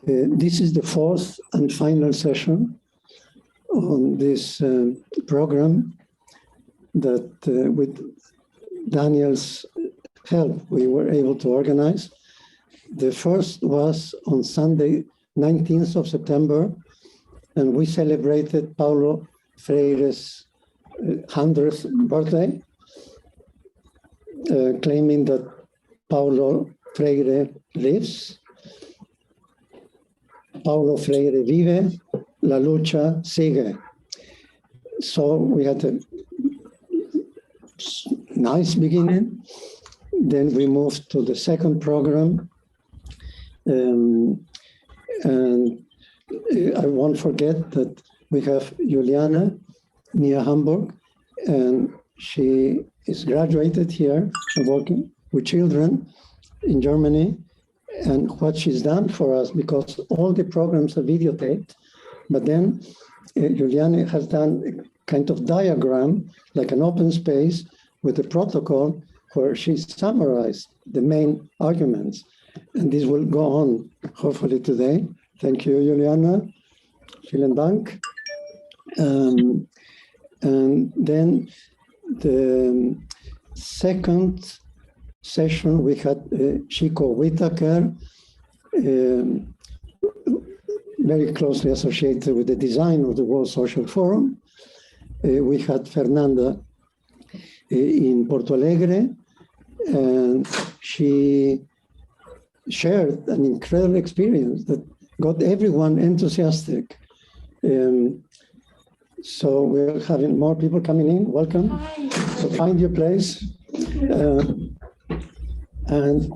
This is the fourth and final session on this program that with Daniel's help we were able to organize. The first was on Sunday, 19th of September, and we celebrated Paulo Freire's 100th birthday, claiming that Paulo Freire lives. Paulo Freire vive, la lucha sigue. So we had a nice beginning. Then we moved to the second program. And I won't forget that we have Juliana near Hamburg, and she is graduated here and working with children in Germany. And what she's done for us, because all the programs are videotaped, but then Juliana has done a kind of diagram, like an open space with a protocol where she summarized the main arguments. And this will go on, hopefully today. Thank you, Juliana. Vielen Dank. And then the second session, we had Chico Whitaker, very closely associated with the design of the World Social Forum. We had Fernanda in Porto Alegre, and she shared an incredible experience that got everyone enthusiastic. So we're having more people coming in. Welcome. Hi. So find your place. And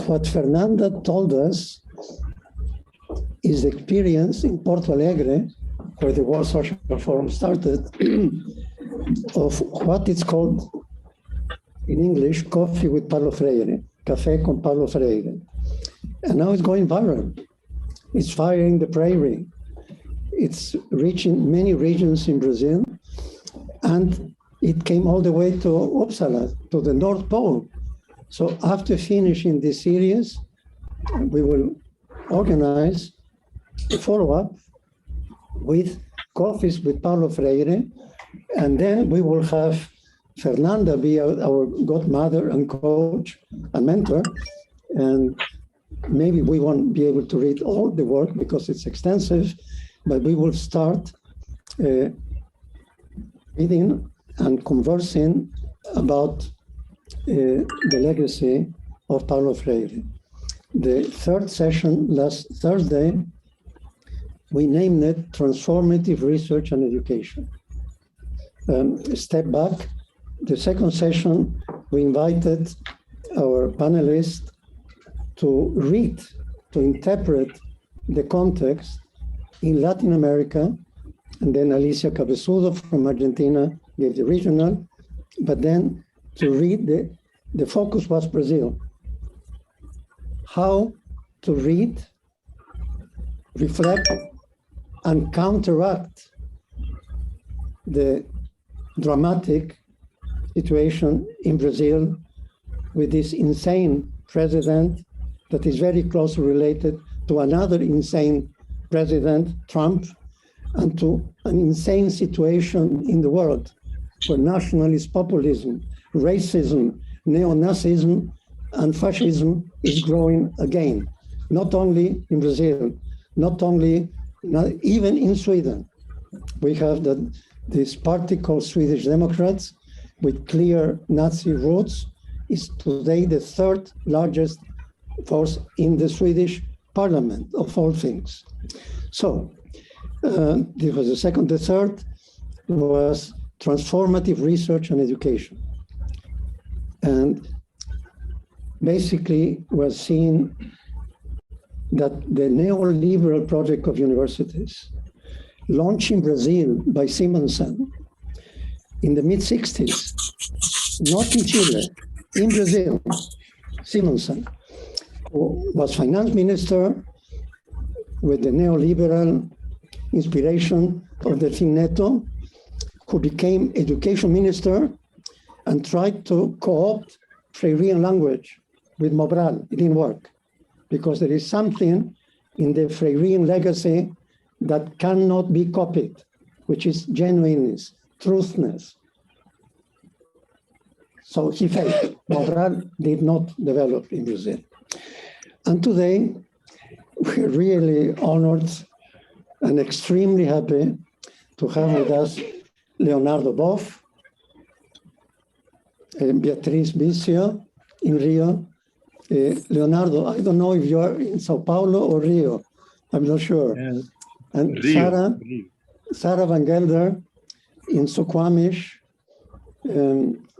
what Fernanda told us is the experience in Porto Alegre, where the World Social Forum started, of what is called in English, coffee with Paulo Freire, café con Paulo Freire. And now it's going viral. It's firing the prairie. It's reaching many regions in Brazil. And it came all the way to Uppsala, to the North Pole. So after finishing this series, we will organize a follow-up with coffees with Paulo Freire, and then we will have Fernanda be our godmother and coach and mentor, and maybe we won't be able to read all the work because it's extensive, but we will start reading and conversing about the legacy of Paulo Freire. The third session last Thursday, we named it Transformative Research and Education. Step back, the second session, we invited our panelists to read, to interpret the context in Latin America, and then Alicia Cabezudo from Argentina gave the regional, but then to read, the focus was Brazil. How to read, reflect, and counteract the dramatic situation in Brazil with this insane president that is very closely related to another insane president, Trump, and to an insane situation in the world where nationalist populism, racism, neo-Nazism, and fascism is growing again, not only in Brazil, even in Sweden. We have this party called Swedish Democrats with clear Nazi roots is today the third largest force in the Swedish parliament, of all things. So this was the second. The third was transformative research and education. And basically we're seeing that the neoliberal project of universities, launched in Brazil by Simonsen in the mid-60s, not in Chile, in Brazil, Simonsen, who was finance minister with the neoliberal inspiration of Delfim Neto, who became education minister and tried to co-opt Freirean language with Mobral. It didn't work because there is something in the Freirean legacy that cannot be copied, which is genuineness, truthness. So he failed. Mobral did not develop in Brazil. And today, we're really honored and extremely happy to have with us Leonardo Boff, Beatriz Vicio in Rio. Leonardo, I don't know if you're in Sao Paulo or Rio. I'm not sure. And Rio. Sarah Van Gelder in Suquamish,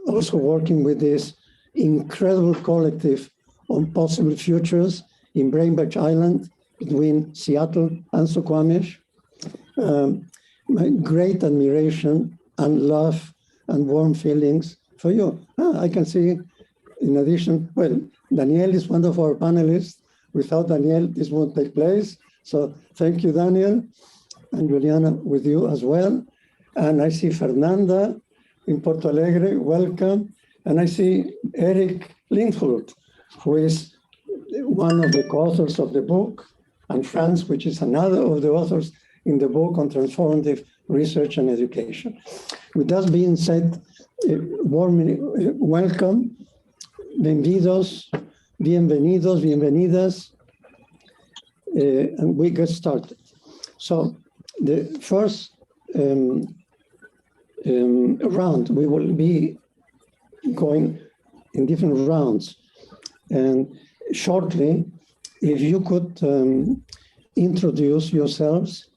also working with this incredible collective on possible futures in Brainbridge Island between Seattle and Suquamish. My great admiration and love and warm feelings for you. I can see, in addition, well, Daniel is one of our panelists. Without Daniel, this won't take place. So thank you, Daniel, and Juliana with you as well. And I see Fernanda in Porto Alegre, welcome. And I see Eric Lindholt, who is one of the co-authors of the book, and Franz, which is another of the authors in the book on transformative research and education. With that being said, warmly welcome, bienvenidos, bienvenidas, and we get started. So the first round, we will be going in different rounds. And shortly, if you could introduce yourselves,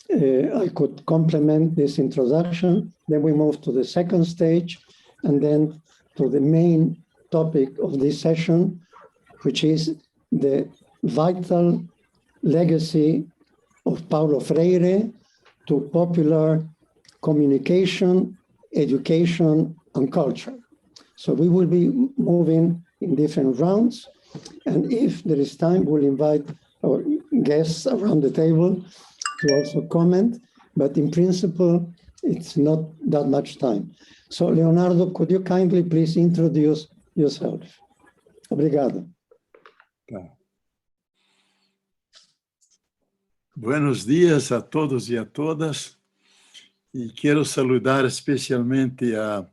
I could complement this introduction, then we move to the second stage, and then to the main topic of this session, which is the vital legacy of Paulo Freire to popular communication, education, and culture. So we will be moving in different rounds, and if there is time, we'll invite our guests around the table to also comment, but in principle, it's not that much time. So Leonardo, could you kindly please introduce yourself? Obrigado. Buenos dias a todos e a todas. E quero saludar especialmente a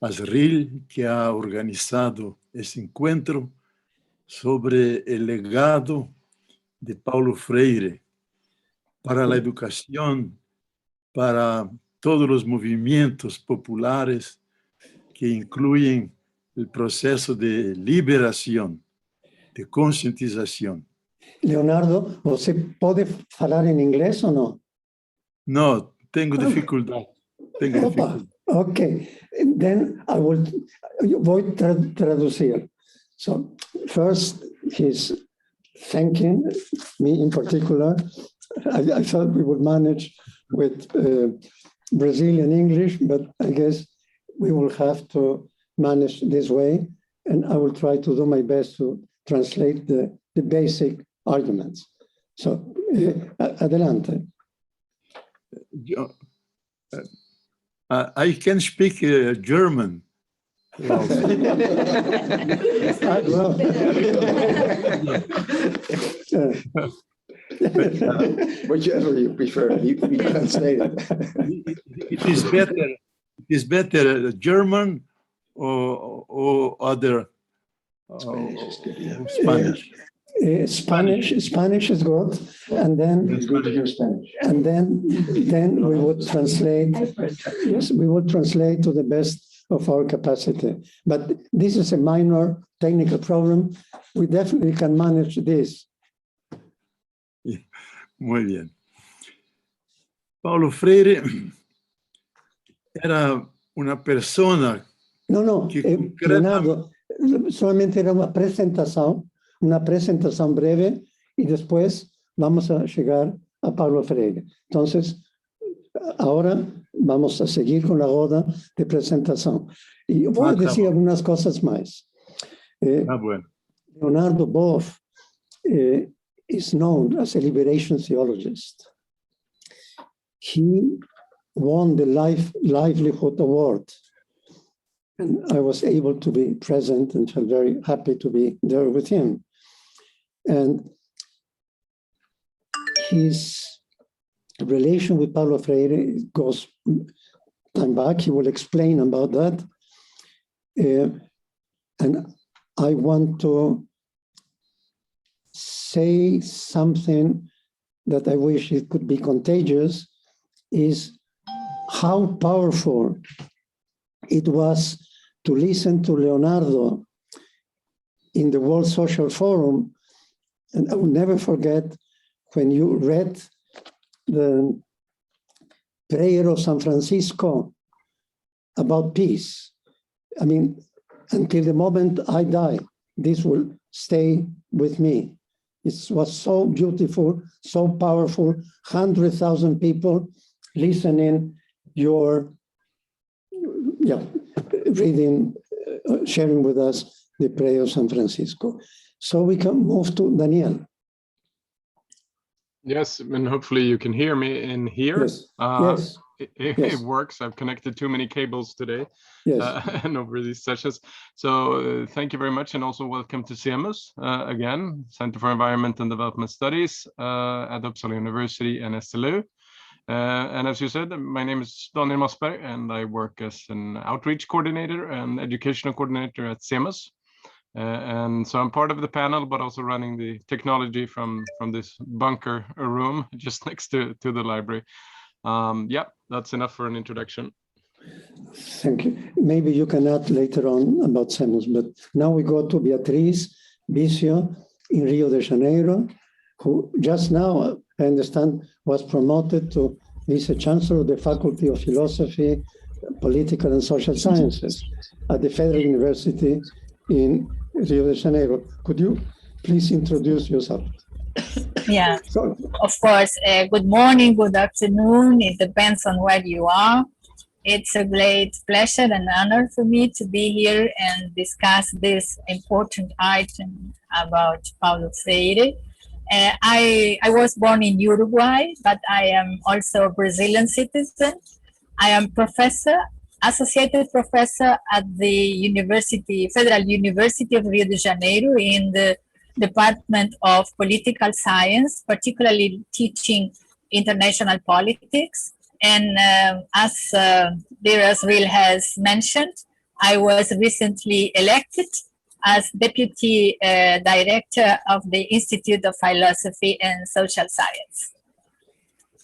Asril, que ha organizado esse encontro sobre o legado de Paulo Freire para a educação, para todos os movimentos populares que incluem o processo de liberação, de conscientização. Leonardo, você pode falar em inglês ou não? Não, tenho dificuldade. Okay, then I will traducir. So first, he's thanking me in particular. I thought we would manage with Brazilian English, but I guess we will have to manage this way, and I will try to do my best to translate the basic arguments. So, adelante. I can speak German. Whichever you prefer, you translate it. It is better German or other Spanish. Spanish is good, and then It's good to hear Spanish. And then we would translate. Yes, we would translate to the best of our capacity. But this is a minor technical problem. We definitely can manage this. Muy bien. Paulo Freire era una persona. No, Leonardo, solamente era una presentación breve, y después vamos a llegar a Paulo Freire. Entonces, ahora vamos a seguir con la roda de presentación. Y voy a decir algunas cosas más. Bueno. Leonardo Boff is known as a liberation theologist. He won the Livelihood Award, and I was able to be present and felt very happy to be there with him. And his relation with Paulo Freire goes time back. He will explain about that. And I want to say something that I wish it could be contagious, is how powerful it was to listen to Leonardo in the World Social Forum. And I will never forget when you read the prayer of San Francisco about peace. I mean, until the moment I die, this will stay with me. It was so beautiful, so powerful, 100,000 people listening, your, reading, sharing with us the prayer of San Francisco. So we can move to Daniel. Yes, and hopefully you can hear me in here. Yes, yes. It works. I've connected too many cables today and over these sessions. So thank you very much, and also welcome to CEMUS again, Center for Environment and Development Studies at Uppsala University and SLU. And as you said, my name is Donna Mosby, and I work as an outreach coordinator and educational coordinator at CEMUS. And so I'm part of the panel, but also running the technology from this bunker room just next to the library. Yeah, that's enough for an introduction. Thank you. Maybe you can add later on about CEMUS, but now we go to Beatriz Vicio in Rio de Janeiro, who just now, I understand, was promoted to Vice-Chancellor of the Faculty of Philosophy, Political and Social Sciences at the Federal University in Rio de Janeiro. Could you please introduce yourself? Yeah, of course. Good morning, good afternoon. It depends on where you are. It's a great pleasure and honor for me to be here and discuss this important item about Paulo Freire. I was born in Uruguay, but I am also a Brazilian citizen. I am associated professor at the Federal University of Rio de Janeiro in the Department of Political Science, particularly teaching international politics. And as dear Asriel has mentioned, I was recently elected as Deputy Director of the Institute of Philosophy and Social Science.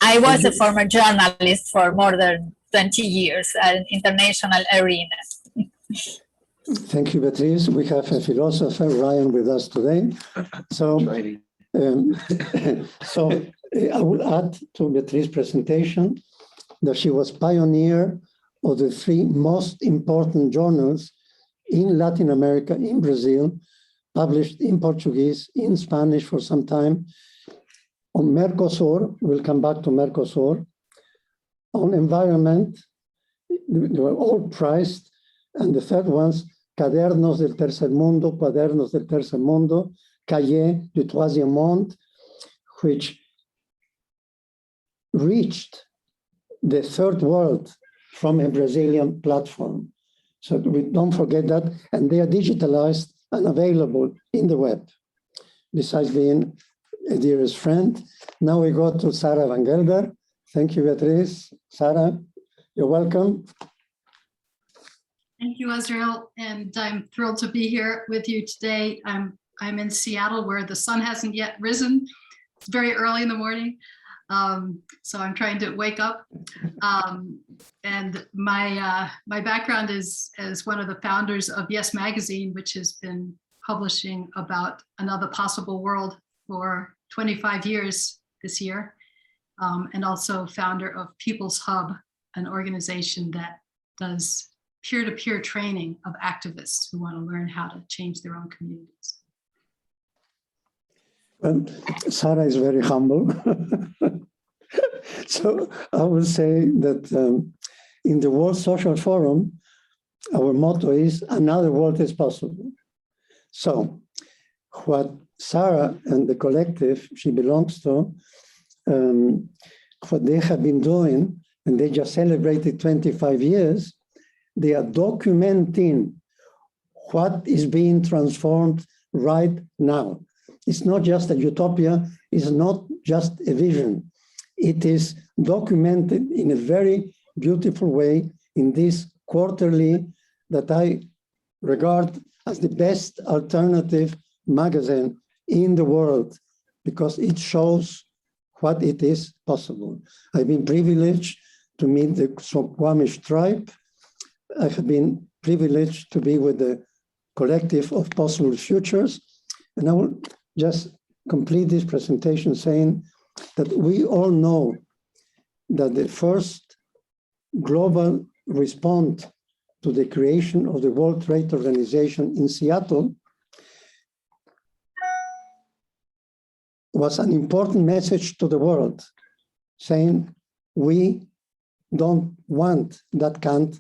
I was a former journalist for more than 20 years at an international arena. Thank you, Beatriz. We have a philosopher, Ryan, with us today. So, I will add to Beatriz's presentation that she was pioneer of the three most important journals in Latin America, in Brazil, published in Portuguese, in Spanish for some time, on Mercosur, we'll come back to Mercosur, on environment, they were all prized, and the third one's Cadernos del Tercer Mundo, Cuadernos del Tercer Mundo, Cahiers du Troisième Monde, which reached the third world from a Brazilian platform. So we don't forget that, and they are digitalized and available in the web, besides being a dearest friend. Now we go to Sarah Van Gelder. Thank you, Beatriz. Sarah, you're welcome. Thank you, Asriel, and I'm thrilled to be here with you today. I'm in Seattle, where the sun hasn't yet risen. It's very early in the morning, so I'm trying to wake up. And my background is as one of the founders of Yes Magazine, which has been publishing about another possible world for 25 years this year, and also founder of People's Hub, an organization that does peer-to-peer training of activists who want to learn how to change their own communities. Well, Sarah is very humble. So I will say that in the World Social Forum, our motto is another world is possible. So what Sarah and the collective she belongs to, what they have been doing, and they just celebrated 25 years, they are documenting what is being transformed right now. it's not just a utopia, it's not just a vision. It is documented in a very beautiful way in this quarterly that I regard as the best alternative magazine in the world, because it shows what it is possible. I've been privileged to meet the Squamish tribe. I have been privileged to be with the collective of possible futures. And I will just complete this presentation saying that we all know that the first global response to the creation of the World Trade Organization in Seattle was an important message to the world, saying we don't want that kind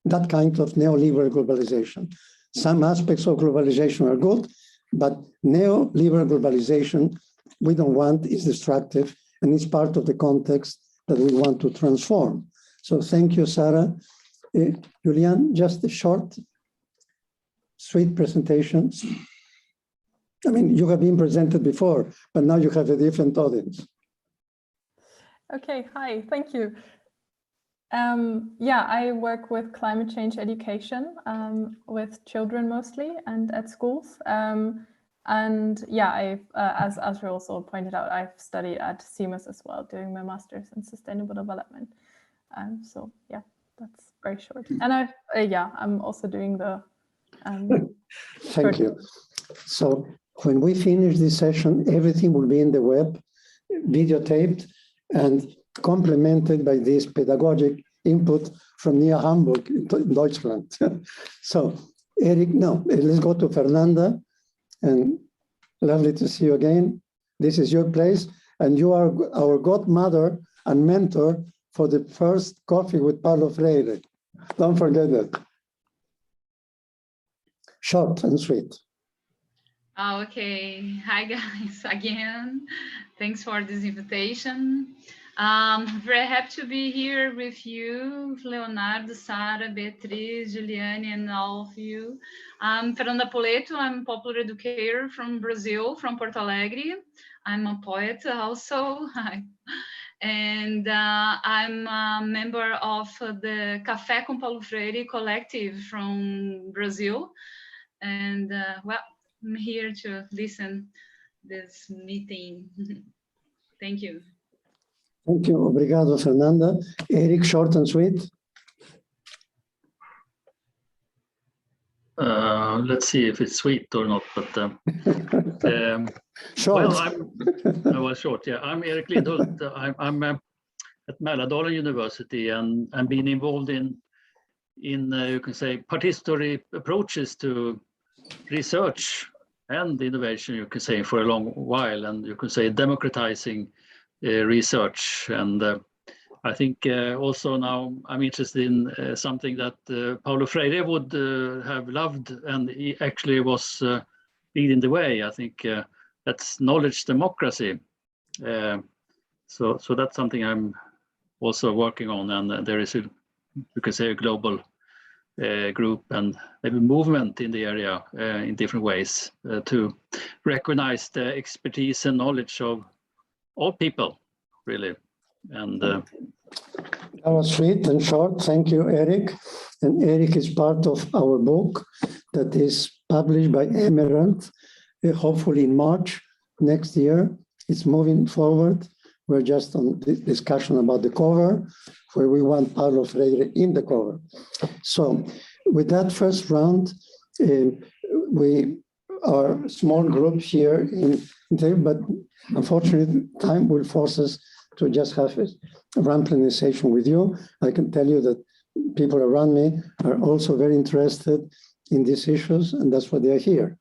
of neoliberal globalization. Some aspects of globalization are good, but neoliberal globalization we don't want, is destructive, and it's part of the context that we want to transform. So thank you, Sarah. Julian, just a short, sweet presentation. I mean, you have been presented before, but now you have a different audience. Okay, hi, thank you. Yeah, I work with climate change education with children mostly and at schools. And yeah, I've, as Azra also pointed out, I've studied at CMUS as well, doing my master's in sustainable development. So yeah, that's very short. And yeah, I'm also doing the. Thank you. So when we finish this session, everything will be in the web, videotaped and complemented by this pedagogic input from near Hamburg in Deutschland. So Eric, no, let's go to Fernanda, and lovely to see you again. This is your place, and you are our godmother and mentor for the first coffee with Paulo Freire. Don't forget that. Short and sweet. Okay, hi guys again. Thanks for this invitation. Very happy to be here with you, Leonardo, Sarah, Beatriz, Juliane, and all of you. I'm Fernanda Poleto. I'm a popular educator from Brazil, from Porto Alegre. I'm a poet also. And I'm a member of the Café com Paulo Freire collective from Brazil. And well, I'm here to listen this meeting. Thank you. Thank you. Obrigado, Fernanda. Eric, short and sweet. Let's see if it's sweet or not, but short. Well, well, short. Yeah, I'm Eric Lindhult. I'm at Mälardalen University, and I'm being involved in you can say participatory approaches to research and innovation. You can say for a long while, and you can say democratizing research. And I think also now I'm interested in something that Paulo Freire would have loved, and he actually was leading the way. I think that's knowledge democracy. So that's something I'm also working on, and there is you could say a global group and maybe movement in the area in different ways to recognize the expertise and knowledge of all people, really. And that was sweet and short. Thank you, Eric. And Eric is part of our book that is published by Emerald, hopefully in March next year. It's moving forward. We're just on the discussion about the cover, where we want Paulo Freire in the cover. So with that first round, we are a small group here in there, but unfortunately, time will force us to just have a rambling session with you. I can tell you that people around me are also very interested in these issues, and that's why they are here.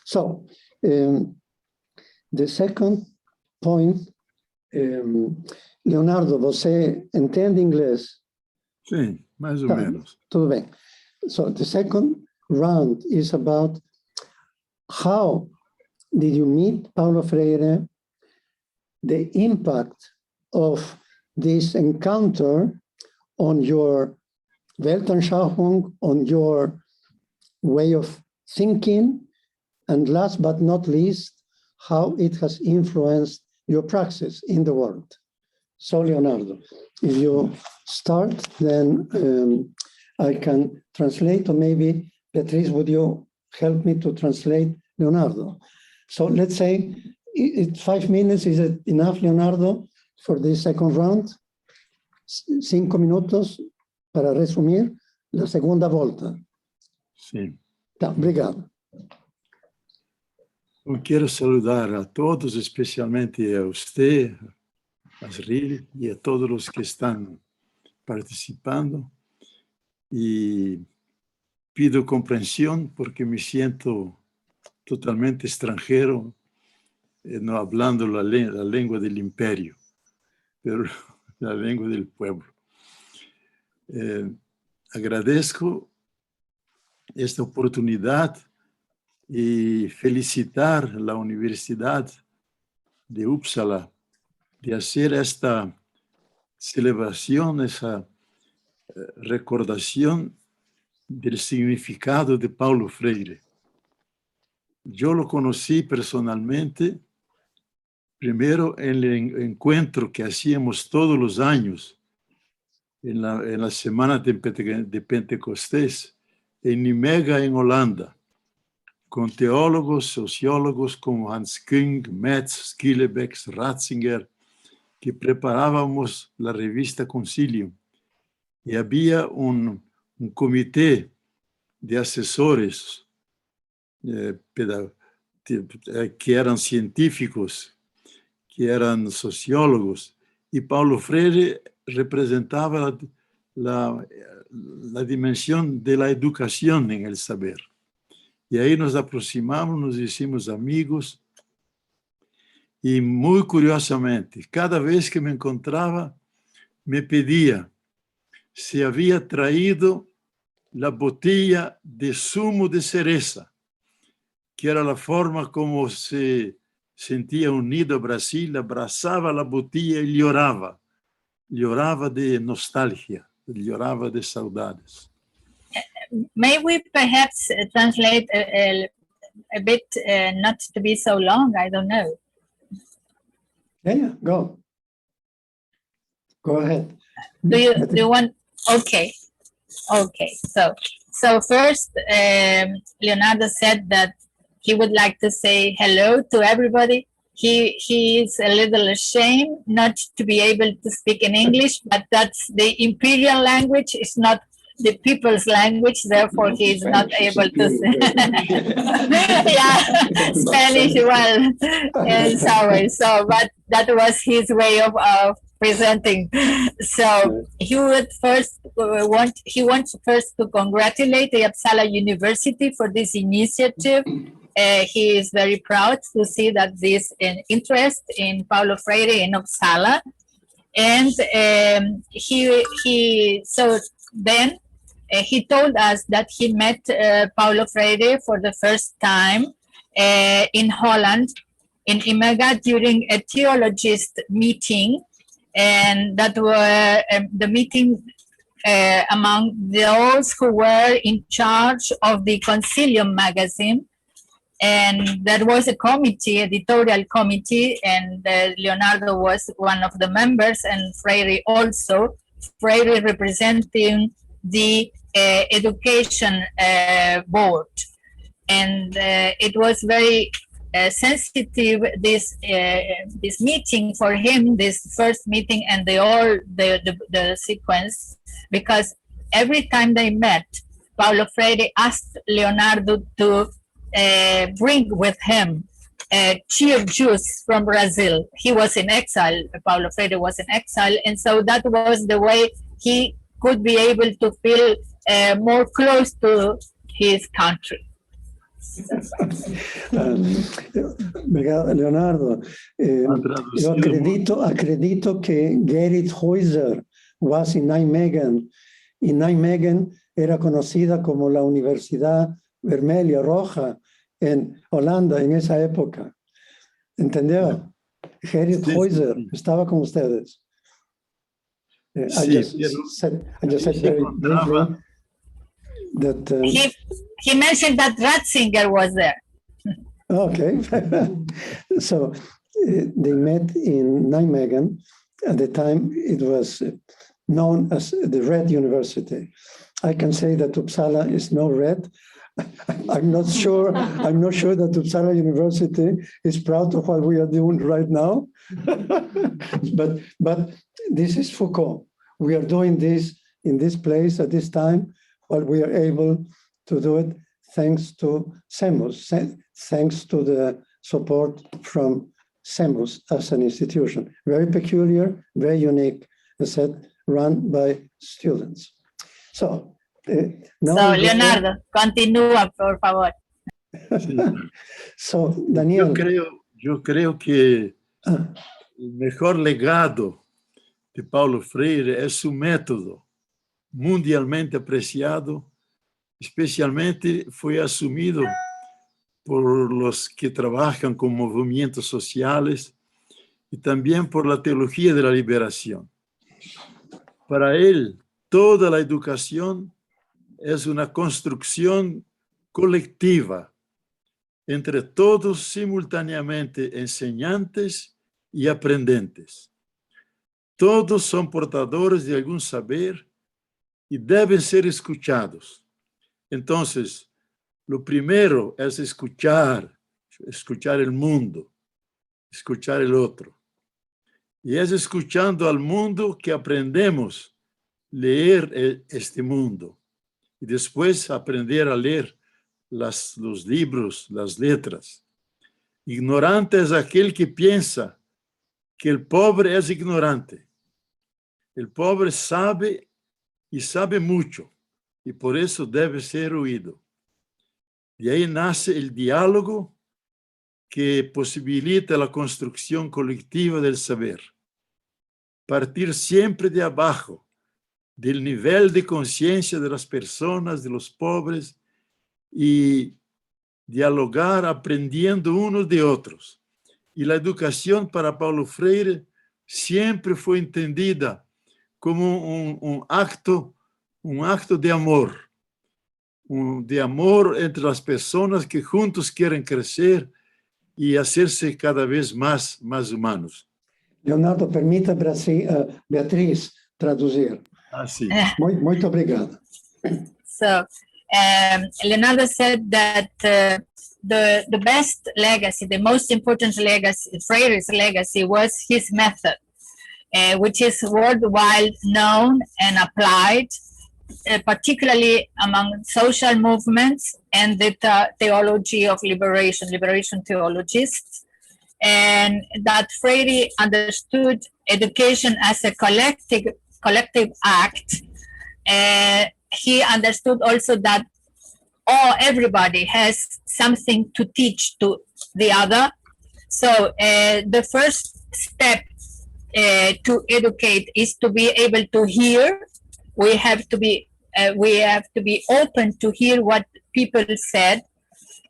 So the second point, Leonardo, você entende inglês? Sim, mais ou menos. Tudo bem. So the second round is about how did you meet Paulo Freire, the impact of this encounter on your Weltanschauung, on your way of thinking, and last but not least, how it has influenced your praxis in the world. So, Leonardo, if you start, then I can translate, or maybe, Beatriz, would you help me to translate Leonardo? So let's say 5 minutes, is it enough, Leonardo, for this second round? 5 minutos para resumir la segunda volta. Sim. Tá, obrigado. Eu quero saludar a todos, especialmente a você, Asril, e a todos os que estão participando. E pido compreensão porque me sinto totalmente extranjero, no hablando la lengua del imperio, pero la lengua del pueblo. Agradezco esta oportunidade e felicitar a Universidade de Uppsala de fazer esta celebração, essa recordação do significado de Paulo Freire. Eu lo conocí personalmente, primero en el encuentro que hacíamos todos los años en la semana de Pentecostés en Nijmegen, en Holanda, con teólogos, sociólogos como Hans Küng, Metz, Skillebeck, Ratzinger, que preparábamos la revista Concilium. Y había un comité de asesores que eran científicos, que eran sociólogos, y Paulo Freire representaba la dimensión de la educación en el saber. Y ahí nos aproximamos, nos hicimos amigos, y muy curiosamente, cada vez que me encontraba, me pedía si había traído la botella de zumo de cereza, que era la forma como se sentía unido a Brasil, abrazaba la botella y lloraba de nostalgia, lloraba de saudades. May we perhaps translate a bit, not to be so long, I don't know. Yeah, go ahead. Do you want? Okay. So first, Leonardo said that he would like to say hello to everybody. He is a little ashamed not to be able to speak in English, but that's the imperial language. It's not the people's language, therefore he is not able to say. Yeah, Spanish well in some way. So, but that was his way of presenting. So he wants first to congratulate the Uppsala University for this initiative. He is very proud to see that this interest in Paulo Freire in Uppsala, and he told us that he met Paulo Freire for the first time in Holland, in Nijmegen, during a theologist meeting, and that were the meeting among those who were in charge of the Concilium magazine. And that was a committee, editorial committee, and Leonardo was one of the members, and Freire also. Freire representing the education board. And it was very sensitive, this meeting for him, this first meeting, and the sequence, because every time they met, Paulo Freire asked Leonardo to bring with him cheer juice from Brazil. He was in exile, Paulo Freire was in exile, and so that was the way he could be able to feel more close to his country. Leonardo, yo acredito que Gerrit Heuser was in Nijmegen. Y Nijmegen era conocida como la Universidad Vermelha, Roja, en Holanda en esa época. ¿Entendió? Gerrit Heuser estaba con ustedes. I just said very briefly that... he mentioned that Ratzinger was there. Okay. So they met in Nijmegen. At the time, it was known as the Red University. I can say that Uppsala is no red. I'm not sure that Uppsala University is proud of what we are doing right now. but this is Foucault. We are doing this in this place at this time, while we are able to do it thanks to SEMUS, thanks to the support from SEMUS as an institution. Very peculiar, very unique, as said, run by students. So, now Leonardo, continúa, por favor. So, Daniel. Yo creo que el mejor legado de Paulo Freire es su método, mundialmente apreciado, especialmente fue asumido por los que trabajan con movimientos sociales y también por la teología de la liberación. Para él, toda la educación es una construcción colectiva entre todos simultáneamente enseñantes y aprendentes. Todos son portadores de algún saber y deben ser escuchados. Entonces, lo primero es escuchar el mundo, escuchar el otro. Y es escuchando al mundo que aprendemos a leer este mundo. Y después aprender a leer los libros, las letras. Ignorante es aquel que piensa que el pobre es ignorante. El pobre sabe y sabe mucho, y por eso debe ser oído. De ahí nace el diálogo que posibilita la construcción colectiva del saber. Partir siempre de abajo, del nivel de conciencia de las personas, de los pobres, y dialogar aprendiendo unos de otros. Y la educación para Paulo Freire siempre fue entendida como un acto de amor entre las personas que juntos quieren crecer y hacerse cada vez más humanos. Leonardo, permita Beatriz traduzir. Sí. Muito obrigado. So, Leonardo said that the best legacy, the most important legacy, Freire's legacy, was his method, which is worldwide known and applied, particularly among social movements and the theology of liberation theologists, and that Freire understood education as a collective act. He understood also that everybody has something to teach to the other. So the first step to educate is to be able to hear. We have to be open to hear what people said.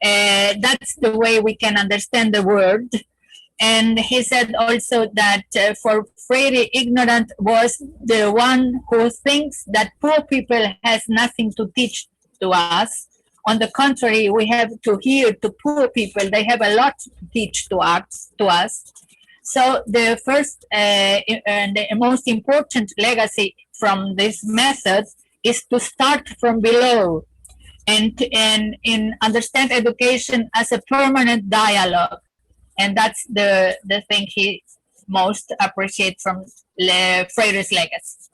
That's the way we can understand the world. And he said also that for Freire, ignorant was the one who thinks that poor people has nothing to teach to us. On the contrary, we have to hear to poor people. They have a lot to teach to us. So the first and the most important legacy from this method is to start from below and understand education as a permanent dialogue. And that's the thing he most appreciates from Freire's legacy.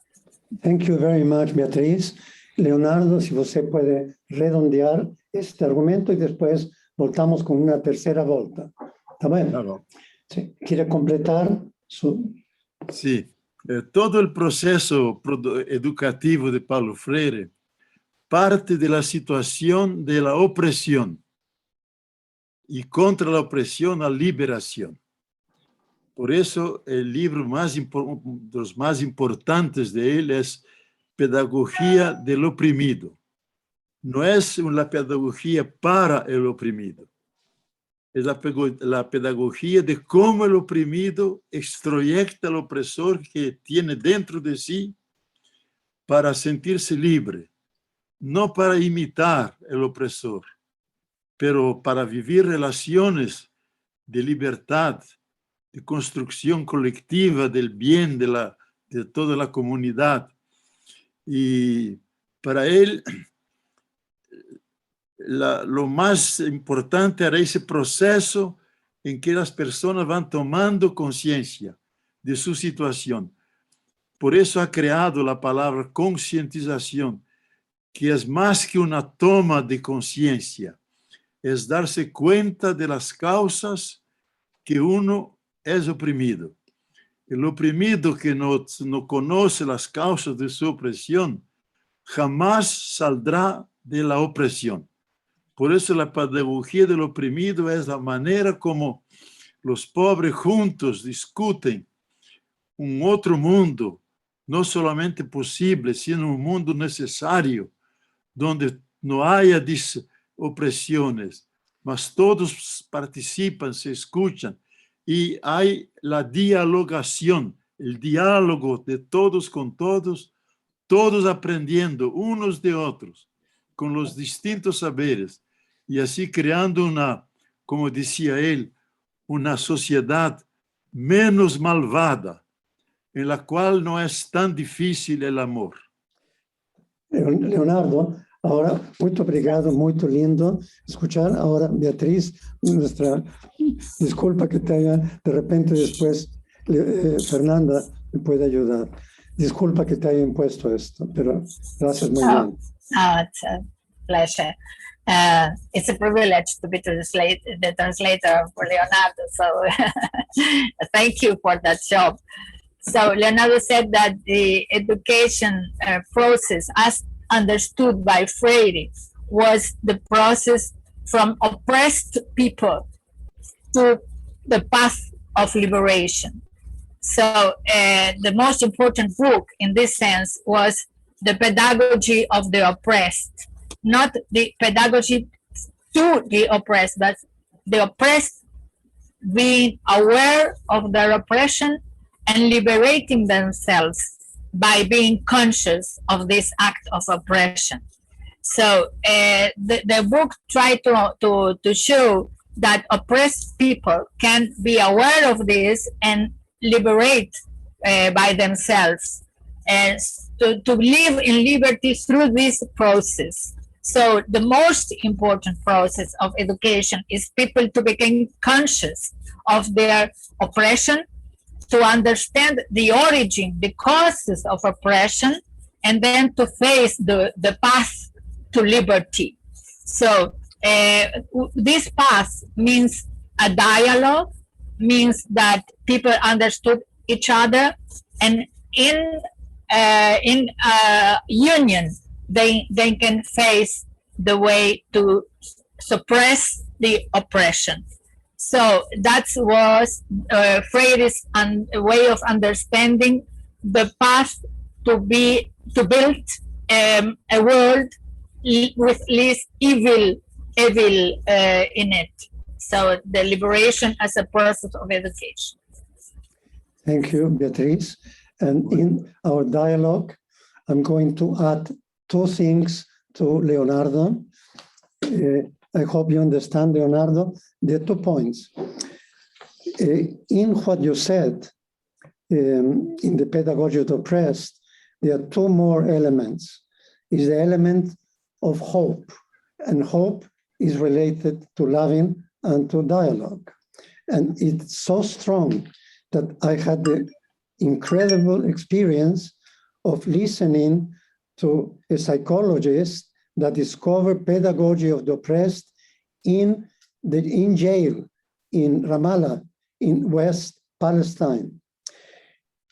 Thank you very much, Beatriz. Leonardo, si você puede redondear este argumento y después voltamos con una tercera volta. ¿Está bien? Claro. Sí. ¿Quiere completar su...? Sí. Todo el proceso educativo de Paulo Freire parte de la situación de la opresión. Y contra la opresión, la liberación. Por eso, el libro de los más importantes de él es Pedagogía del Oprimido. No es una pedagogía para el oprimido. Es la pedagogía de cómo el oprimido extroyecta al opresor que tiene dentro de sí para sentirse libre, no para imitar el opresor, pero para vivir relaciones de libertad, de construcción colectiva del bien de toda la comunidad. Y para él, lo más importante era ese proceso en que las personas van tomando conciencia de su situación. Por eso ha creado la palabra concientización, que es más que una toma de conciencia, es darse cuenta de las causas que uno es oprimido. El oprimido que no conoce las causas de su opresión jamás saldrá de la opresión. Por eso la pedagogía del oprimido es la manera como los pobres juntos discuten un otro mundo, no solamente posible, sino un mundo necesario, donde no haya opresiones, mas todos participan, se escuchan, y hay la dialogación, el diálogo de todos con todos, todos aprendiendo unos de otros, con los distintos saberes, y así creando una, como decía él, una sociedad menos malvada, en la cual no es tan difícil el amor. Leonardo, ahora, muito obrigado, muito lindo escuchar. Ahora, Beatriz, nuestra disculpa que tenga, de repente después Fernanda me puede ayudar. Disculpa que te haya impuesto esto, pero gracias muy bien. It's a pleasure. It's a privilege to be the translator for Leonardo, so thank you for that job. So Leonardo said that the education process, as understood by Freire, was the process from oppressed people to the path of liberation. So the most important book in this sense was the Pedagogy of the Oppressed, not the pedagogy to the oppressed, but the oppressed being aware of their oppression and liberating themselves by being conscious of this act of oppression. So the book tried to show that oppressed people can be aware of this and liberate by themselves and to live in liberty through this process. So the most important process of education is people to become conscious of their oppression, to understand the origin, the causes of oppression, and then to face the path to liberty. So this path means a dialogue, means that people understood each other, and in union, they can face the way to suppress the oppression. So that was Freire's way of understanding the path to build a world with least evil in it. So the liberation as a process of education. Thank you, Beatriz. And in our dialogue, I'm going to add two things to Leonardo. I hope you understand, Leonardo. There are 2 points. In what you said, in the pedagogy of the oppressed, there are 2 more elements. Is the element of hope, and hope is related to loving and to dialogue. And it's so strong that I had the incredible experience of listening to a psychologist that discovered pedagogy of the oppressed in jail in Ramallah, in West Palestine.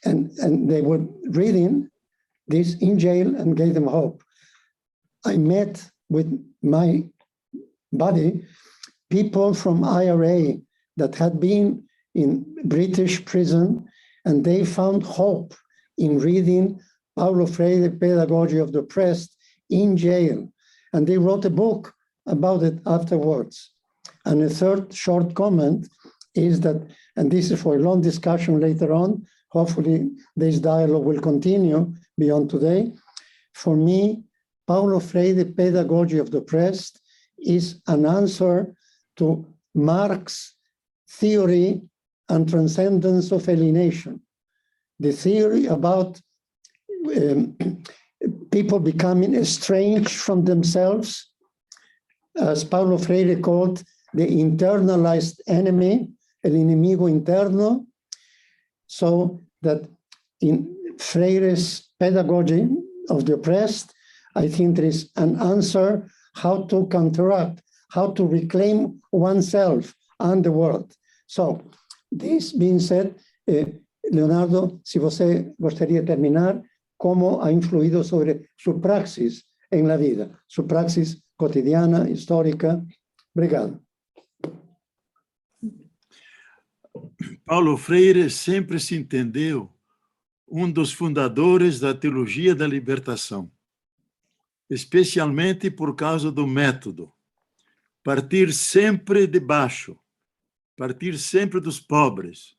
And they were reading this in jail and gave them hope. I met with my buddy people from IRA that had been in British prison, and they found hope in reading Paulo Freire, Pedagogy of the Oppressed, in jail. And they wrote a book about it afterwards. And a third short comment is that, and this is for a long discussion later on, hopefully this dialogue will continue beyond today. For me, Paulo Freire, Pedagogy of the Oppressed, is an answer to Marx's theory and transcendence of alienation, the theory about people becoming estranged from themselves, as Paulo Freire called the internalized enemy, el enemigo interno, so that in Freire's Pedagogy of the Oppressed, I think there is an answer how to counteract, how to reclaim oneself and the world. So, this being said, Leonardo, si você gostaria de terminar, como ha influido sobre su praxis en la vida, su praxis cotidiana, histórica. Obrigado. Paulo Freire sempre se entendeu dos fundadores da teologia da libertação, especialmente por causa do método. Partir sempre de baixo, partir sempre dos pobres,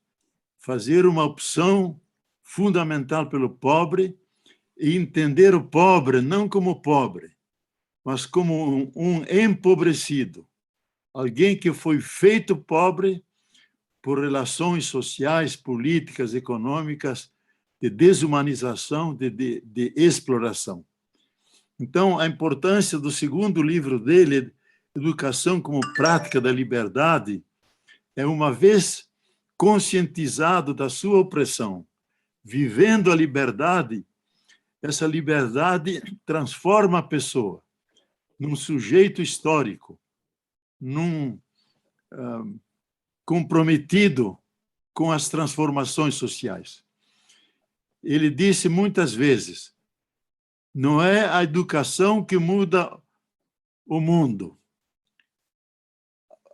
fazer uma opção fundamental pelo pobre e entender o pobre não como pobre, mas como um empobrecido, alguém que foi feito pobre por relações sociais, políticas, econômicas, de desumanização, de exploração. Então, a importância do segundo livro dele, Educação como Prática da Liberdade, é uma vez conscientizado da sua opressão, vivendo a liberdade, essa liberdade transforma a pessoa num sujeito histórico, num comprometido com as transformações sociais. Ele disse muitas vezes, não é a educação que muda o mundo.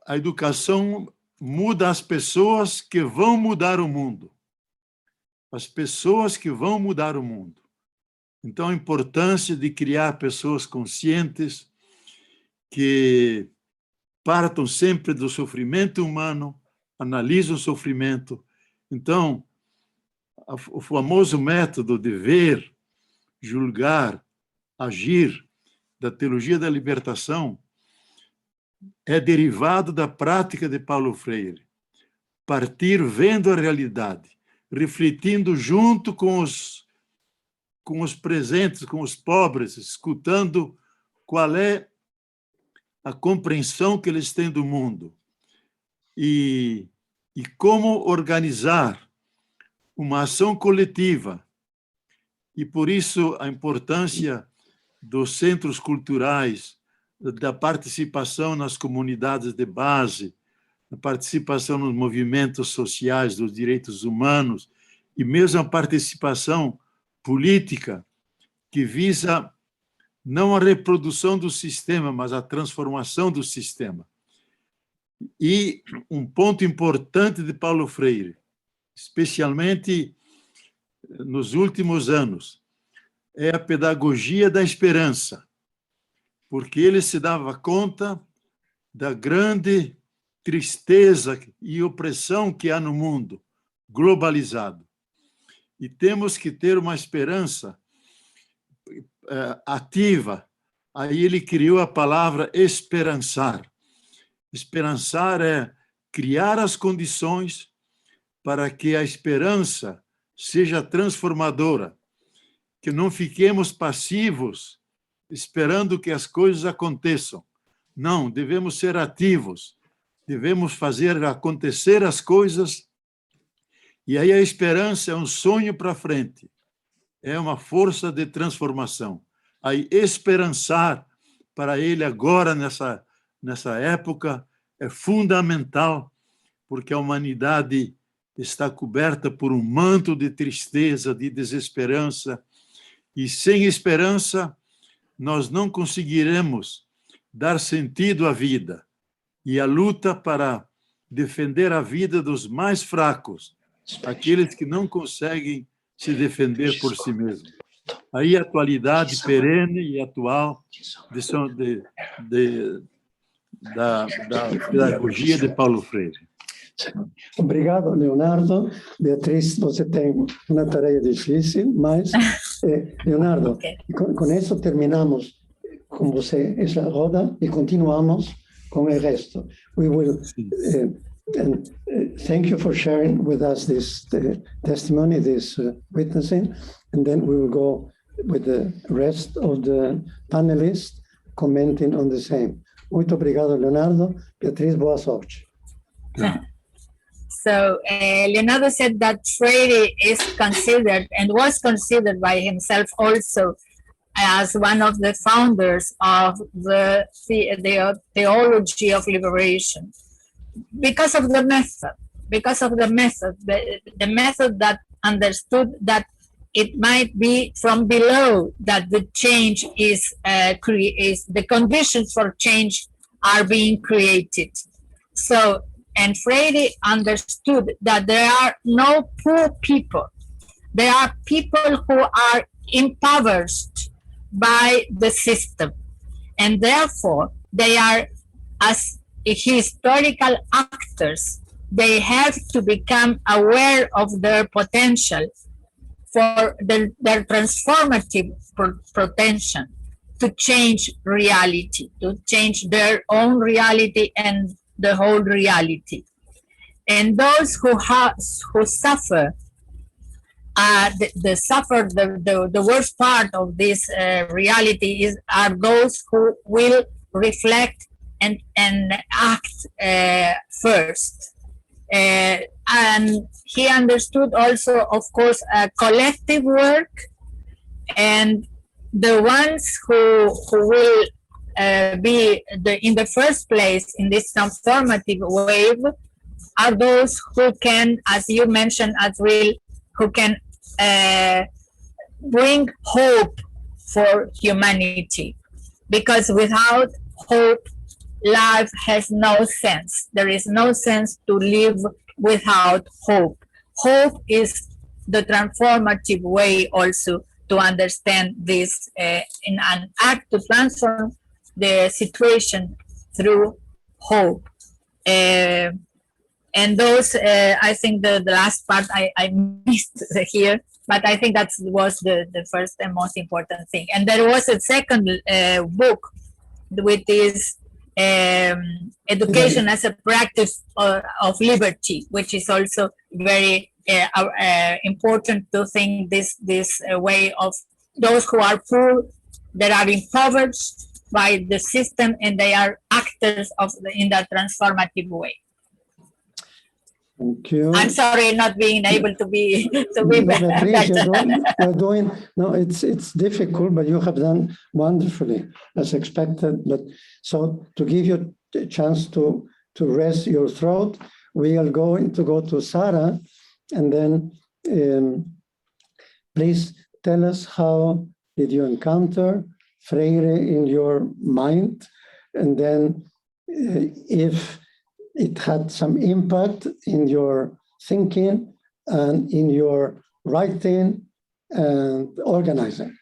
A educação muda as pessoas que vão mudar o mundo. As pessoas que vão mudar o mundo. Então, a importância de criar pessoas conscientes que partam sempre do sofrimento humano, analisam o sofrimento. Então, o famoso método de ver, julgar, agir da teologia da libertação é derivado da prática de Paulo Freire. Partir vendo a realidade, refletindo junto com os presentes, com os pobres, escutando qual é a compreensão que eles têm do mundo e como organizar uma ação coletiva. E, por isso, a importância dos centros culturais, da participação nas comunidades de base, da participação nos movimentos sociais dos direitos humanos e mesmo a participação política que visa não a reprodução do sistema, mas a transformação do sistema. E um ponto importante de Paulo Freire, especialmente nos últimos anos, é a pedagogia da esperança, porque ele se dava conta da grande tristeza e opressão que há no mundo globalizado. E temos que ter uma esperança ativa. Aí ele criou a palavra esperançar. Esperançar é criar as condições para que a esperança seja transformadora, que não fiquemos passivos esperando que as coisas aconteçam. Não, devemos ser ativos, devemos fazer acontecer as coisas, e aí a esperança é um sonho para frente, é uma força de transformação. Aí esperançar para ele agora, nessa época, é fundamental, porque a humanidade está coberta por um manto de tristeza, de desesperança, e sem esperança nós não conseguiremos dar sentido à vida. E a luta para defender a vida dos mais fracos, aqueles que não conseguem se defender por si mesmos. Aí a atualidade perene e atual da pedagogia de Paulo Freire. Obrigado, Leonardo. Beatriz, você tem uma tarefa difícil, mas, Leonardo, com isso terminamos con você esa roda y continuamos con el resto. We will, and thank you for sharing with us this testimony, this witnessing, and then we will go with the rest of the panelists commenting on the same. Muito obrigado, Leonardo. Beatriz, boa sorte. So Leonardo said that Freire is considered and was considered by himself also as one of the founders of the theology of liberation because of the method, the method that understood that it might be from below that the change is the conditions for change are being created. So, and Freire understood that there are no poor people. There are people who are impoverished by the system. And therefore, they are, as historical actors, they have to become aware of their potential for their transformative potential to change reality, to change their own reality and the whole reality. And those who suffer, the worst part of this reality are those who will reflect and act first. And he understood also, of course, collective work, and the ones who will be in the first place in this transformative wave are those who can, as you mentioned, Azriel, who can bring hope for humanity. Because without hope, life has no sense. There is no sense to live without hope. Hope is the transformative way also to understand this in an act to transform the situation through hope. And those, I think the last part I missed here, but I think that was the first and most important thing. And there was a second book, which is Education as a Practice of Liberty, which is also very important to think this way of those who are poor, that are impoverished by the system, and they are actors in that transformative way. Thank you. I'm sorry not being able to be better. You're doing, no, it's difficult, but you have done wonderfully as expected. But so to give you a chance to rest your throat, we are going to go to Sarah, and then please tell us how did you encounter Freire in your mind, and then if it had some impact in your thinking and in your writing and organizing.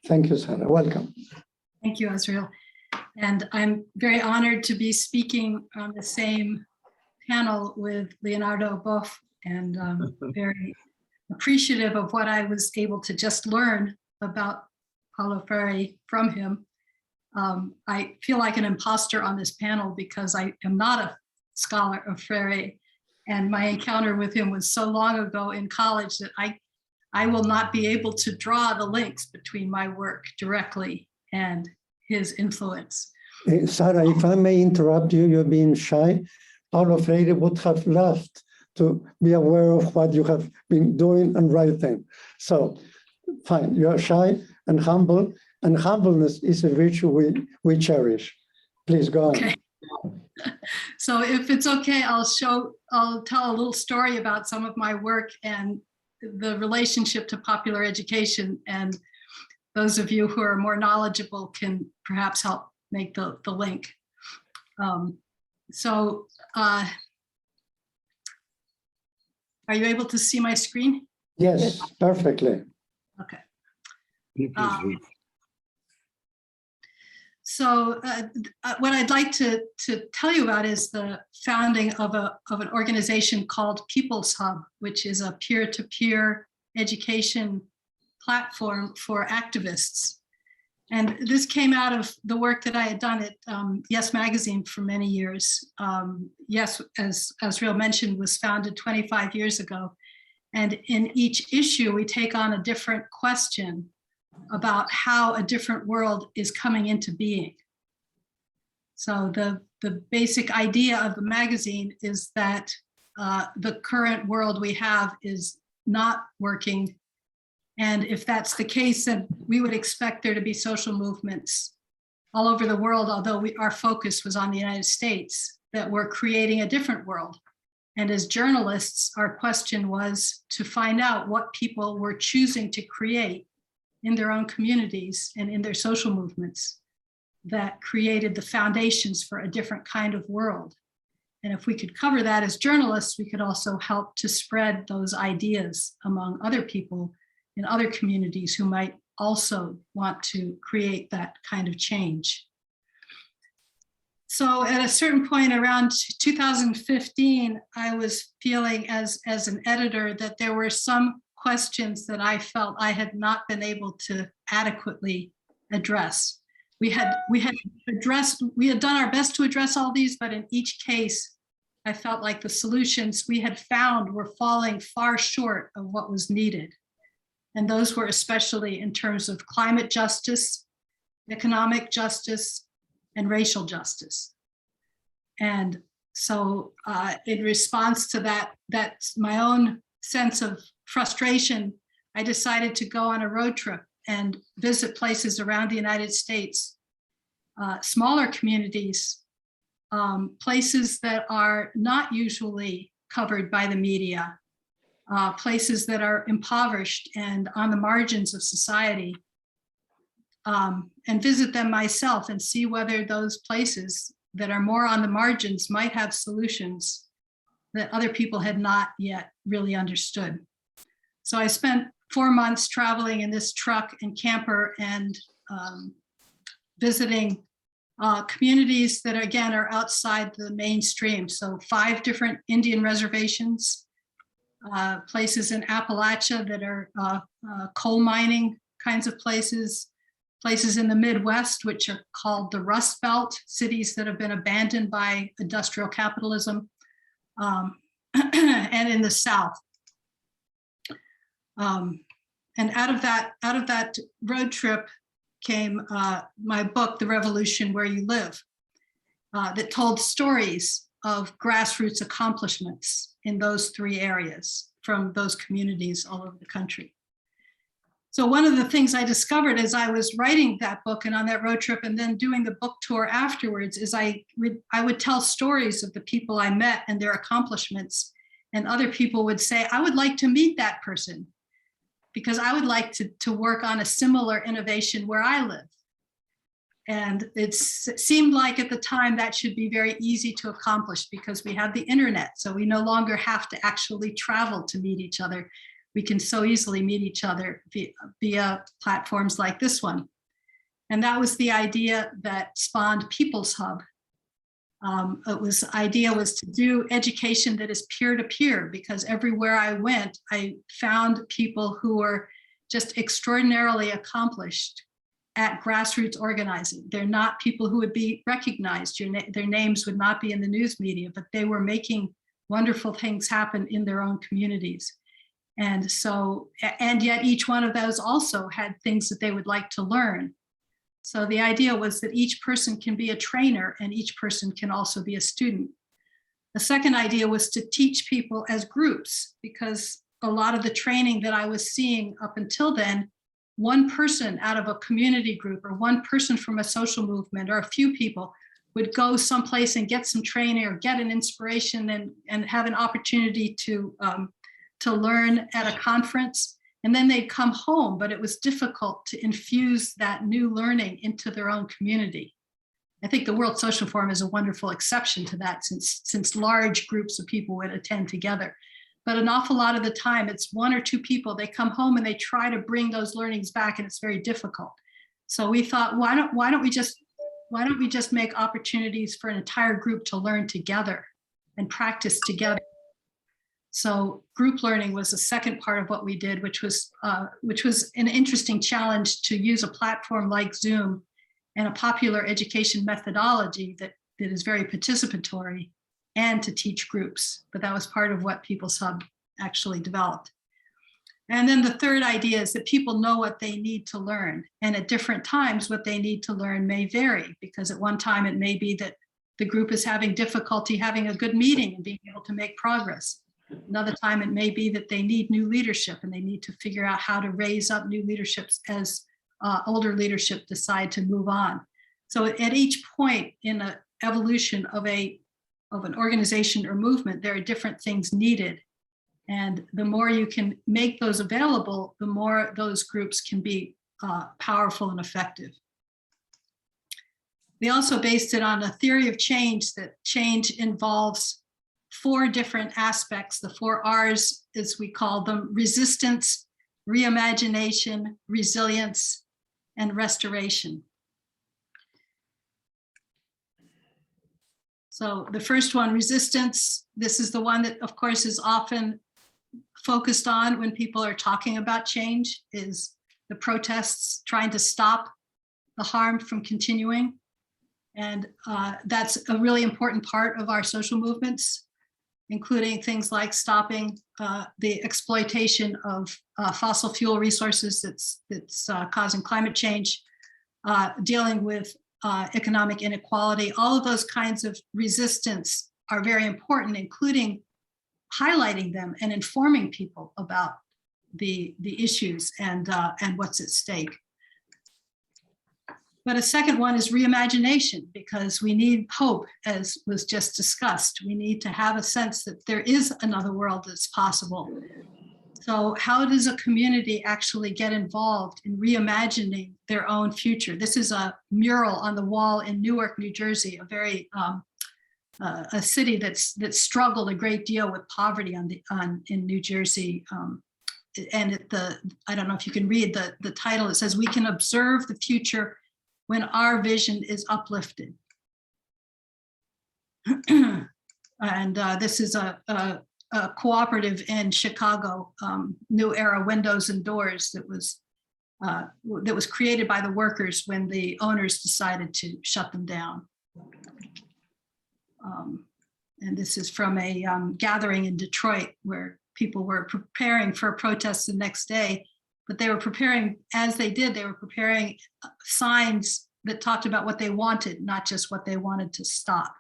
Thank you, Sarah. Welcome. Thank you, Azriel. And I'm very honored to be speaking on the same panel with Leonardo Boff, and very appreciative of what I was able to just learn about Paulo Freire from him. I feel like an imposter on this panel because I am not a scholar of Freire, and my encounter with him was so long ago in college that I will not be able to draw the links between my work directly and his influence. Sarah, if I may interrupt you, you're being shy. Paulo Freire would have loved to be aware of what you have been doing and writing. So, fine, you're shy and humble, and humbleness is a virtue we cherish. Please go on. Okay. So if it's okay, I'll tell a little story about some of my work and the relationship to popular education, and those of you who are more knowledgeable can perhaps help make the link. Are you able to see my screen? Yes, perfectly. Okay. So what I'd like to tell you about is the founding of an organization called People's Hub, which is a peer-to-peer education platform for activists. And this came out of the work that I had done at Yes Magazine for many years. Yes, as Real mentioned, was founded 25 years ago. And in each issue, we take on a different question about how a different world is coming into being. So the basic idea of the magazine is that the current world we have is not working. And if that's the case, then we would expect there to be social movements all over the world, although our focus was on the United States, that we're creating a different world. And as journalists, our question was to find out what people were choosing to create in their own communities and in their social movements that created the foundations for a different kind of world. And if we could cover that as journalists, we could also help to spread those ideas among other people in other communities who might also want to create that kind of change. So at a certain point around 2015, I was feeling as an editor that there were some questions that I felt I had not been able to adequately address. We had done our best to address all these, but in each case, I felt like the solutions we had found were falling far short of what was needed. And those were especially in terms of climate justice, economic justice, and racial justice. And so in response to that's my own sense of frustration, I decided to go on a road trip and visit places around the United States, smaller communities, places that are not usually covered by the media, places that are impoverished and on the margins of society, and visit them myself and see whether those places that are more on the margins might have solutions that other people had not yet really understood. So I spent 4 months traveling in this truck and camper and visiting communities that again are outside the mainstream. So 5 different Indian reservations, places in Appalachia that are coal mining kinds of places, places in the Midwest, which are called the Rust Belt, cities that have been abandoned by industrial capitalism, and in the South. And out of that road trip came my book, The Revolution Where You Live, that told stories of grassroots accomplishments in those 3 areas from those communities all over the country. So one of the things I discovered as I was writing that book and on that road trip and then doing the book tour afterwards is I would tell stories of the people I met and their accomplishments, and other people would say, I would like to meet that person because I would like to work on a similar innovation where I live. And it seemed like at the time that should be very easy to accomplish because we have the internet. So we no longer have to actually travel to meet each other. We can so easily meet each other via platforms like this one. And that was the idea that spawned People's Hub. Idea was to do education that is peer-to-peer, because everywhere I went, I found people who were just extraordinarily accomplished at grassroots organizing. They're not people who would be recognized. Their names would not be in the news media, but they were making wonderful things happen in their own communities. And so, and yet each one of those also had things that they would like to learn. So the idea was that each person can be a trainer and each person can also be a student. The second idea was to teach people as groups, because a lot of the training that I was seeing up until then, one person out of a community group or one person from a social movement or a few people would go someplace and get some training or get an inspiration and have an opportunity to learn at a conference, and then they'd come home, but it was difficult to infuse that new learning into their own community. I think the World Social Forum is a wonderful exception to that, since large groups of people would attend together. But an awful lot of the time, it's 1 or 2 people, they come home and they try to bring those learnings back, and it's very difficult. So we thought, why don't we just make opportunities for an entire group to learn together and practice together? So group learning was the second part of what we did, which was an interesting challenge to use a platform like Zoom and a popular education methodology that is very participatory and to teach groups. But that was part of what People's Hub actually developed. And then the third idea is that people know what they need to learn. And at different times, what they need to learn may vary, because at one time it may be that the group is having difficulty having a good meeting and being able to make progress. Another time it may be that they need new leadership and they need to figure out how to raise up new leaderships as older leadership decide to move on. So at each point in the evolution of an organization or movement, there are different things needed. And the more you can make those available, the more those groups can be powerful and effective. We also based it on a theory of change, that change involves 4 different aspects. The 4 R's, as we call them: resistance, reimagination, resilience, and restoration. So the first one, resistance, this is the one that, of course, is often focused on when people are talking about change, is the protests trying to stop the harm from continuing. And that's a really important part of our social movements, including things like stopping the exploitation of fossil fuel resources that's causing climate change, dealing with economic inequality. All of those kinds of resistance are very important, including highlighting them and informing people about the issues and what's at stake. But a second one is reimagination, because we need hope, as was just discussed. We need to have a sense that there is another world that's possible. So how does a community actually get involved in reimagining their own future? This is a mural on the wall in Newark, New Jersey, a very a city that's struggled a great deal with poverty in New Jersey. And I don't know if you can read the title. It says, "We can observe the future when our vision is uplifted." And this is a cooperative in Chicago, New Era Windows and Doors, that was created by the workers when the owners decided to shut them down. And this is from a gathering in Detroit where people were preparing for protests the next day, but they were preparing, as they did, they were preparing signs that talked about what they wanted, not just what they wanted to stop.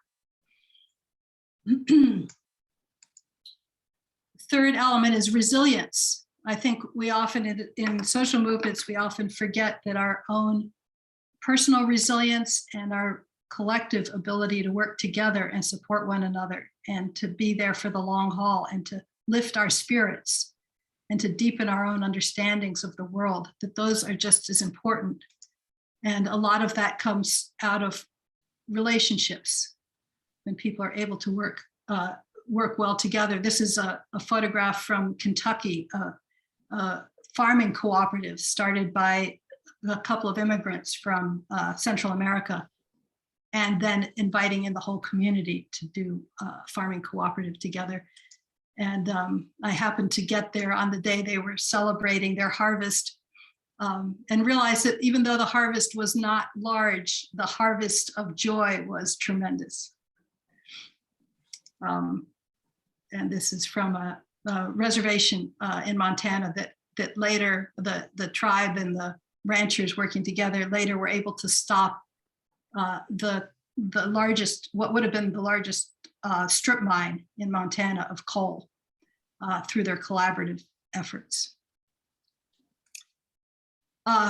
Third element is resilience. I think we often, in social movements, we often forget that our own personal resilience and our collective ability to work together and support one another and to be there for the long haul and to lift our spirits and to deepen our own understandings of the world, that those are just as important. And a lot of that comes out of relationships, when people are able to work well together. This is a photograph from Kentucky, a farming cooperative started by a couple of immigrants from Central America, and then inviting in the whole community to do farming cooperative together. And I happened to get there on the day they were celebrating their harvest, and realized that even though the harvest was not large, the harvest of joy was tremendous. And this is from a reservation in Montana that later the tribe and the ranchers working together later were able to stop the largest, what would have been the largest strip mine in Montana of coal through their collaborative efforts.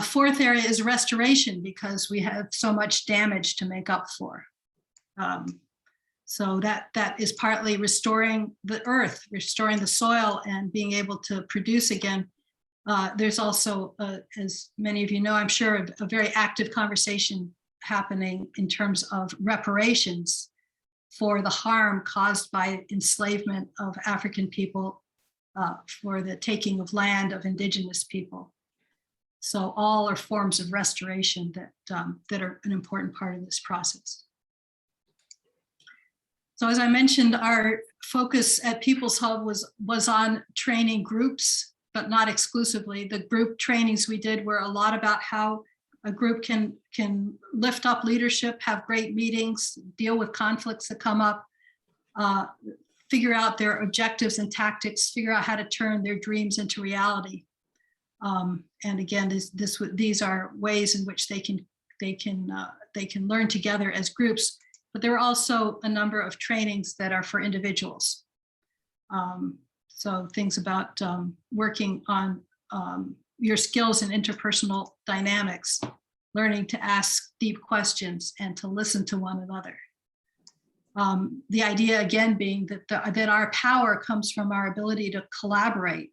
Fourth area is restoration, because we have so much damage to make up for. So that is partly restoring the earth, restoring the soil, and being able to produce again. There's also, as many of you know, I'm sure, a very active conversation happening in terms of reparations for the harm caused by enslavement of African people, for the taking of land of indigenous people. So all are forms of restoration that are an important part of this process. So as I mentioned, our focus at People's Hub was on training groups, but not exclusively. The group trainings we did were a lot about how a group can lift up leadership, have great meetings, deal with conflicts that come up, figure out their objectives and tactics, figure out how to turn their dreams into reality. And again, these are ways in which they can learn together as groups. But there are also a number of trainings that are for individuals. So things about working on your skills in interpersonal dynamics, learning to ask deep questions and to listen to one another. The idea again being that our power comes from our ability to collaborate,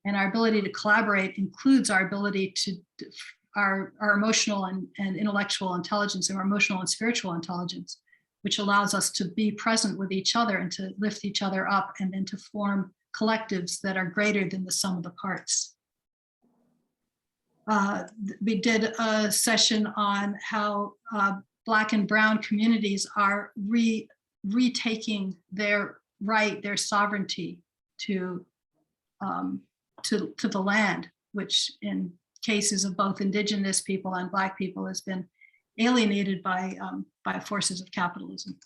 and our ability to collaborate includes our ability to our emotional and intellectual intelligence, and our emotional and spiritual intelligence, which allows us to be present with each other and to lift each other up, and then to form collectives that are greater than the sum of the parts. We did a session on how Black and Brown communities are retaking their right, their sovereignty to the land, which in cases of both Indigenous people and Black people has been alienated by forces of capitalism.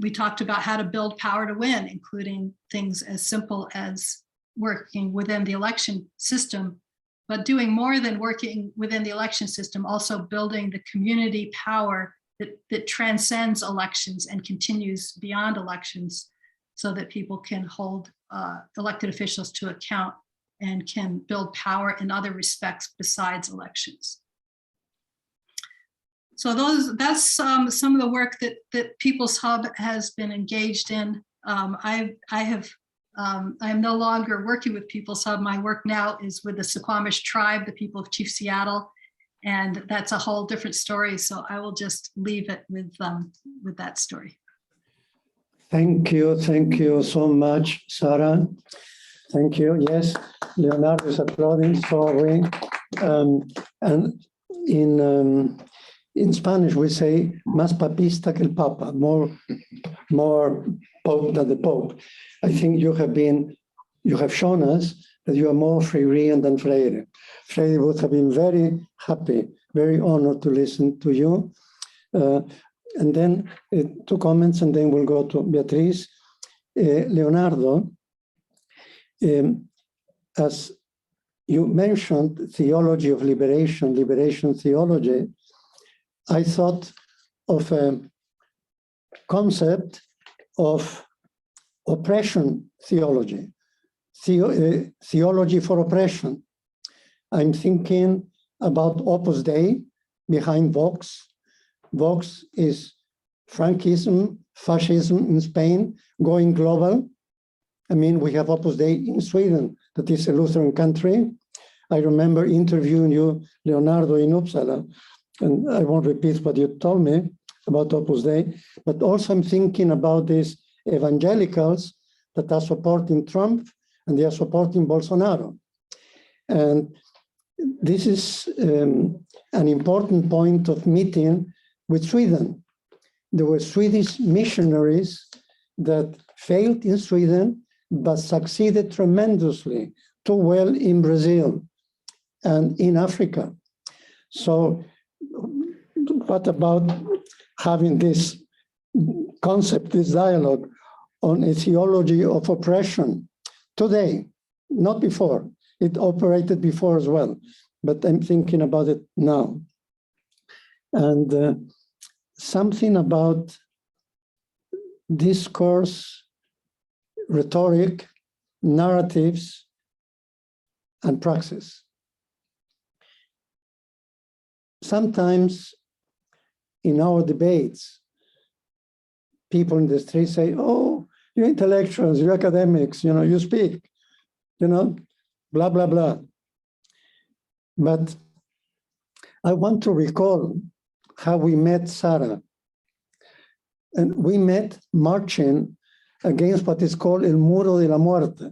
We talked about how to build power to win, including things as simple as working within the election system, but doing more than working within the election system, also building the community power that transcends elections and continues beyond elections, so that people can hold elected officials to account and can build power in other respects besides elections. So that's some of the work that People's Hub has been engaged in. I am no longer working with People's Hub. My work now is with the Suquamish tribe, the people of Chief Seattle, and that's a whole different story. So I will just leave it with that story. Thank you so much, Sarah. Thank you. Yes, Leonardo is applauding. Sorry, and in Spanish we say "más papista que el Papa," more Pope than the Pope. I think you have shown us that you are more Freirean than Freire. Freire would have been very happy, very honored to listen to you. And then 2 comments, and then we'll go to Beatriz. Leonardo, as you mentioned, theology of liberation, liberation theology, I thought of a concept of oppression theology, theology for oppression. I'm thinking about Opus Dei behind Vox. Vox is Franquism, fascism in Spain, going global. I mean, we have Opus Dei in Sweden, that is a Lutheran country. I remember interviewing you, Leonardo, in Uppsala, and I won't repeat what you told me about Opus Dei, but also I'm thinking about these evangelicals that are supporting Trump and they are supporting Bolsonaro. And this is an important point of meeting with Sweden. There were Swedish missionaries that failed in Sweden, but succeeded tremendously, too well in Brazil and in Africa. So what about having this concept, this dialogue on a theology of oppression today, not before? It operated before as well, but I'm thinking about it now. And something about discourse, rhetoric, narratives, and praxis. Sometimes in our debates, people in the street say, oh, you intellectuals, you academics, you speak, blah, blah, blah. But I want to recall how we met Sarah. And we met marching against what is called El Muro de la Muerte,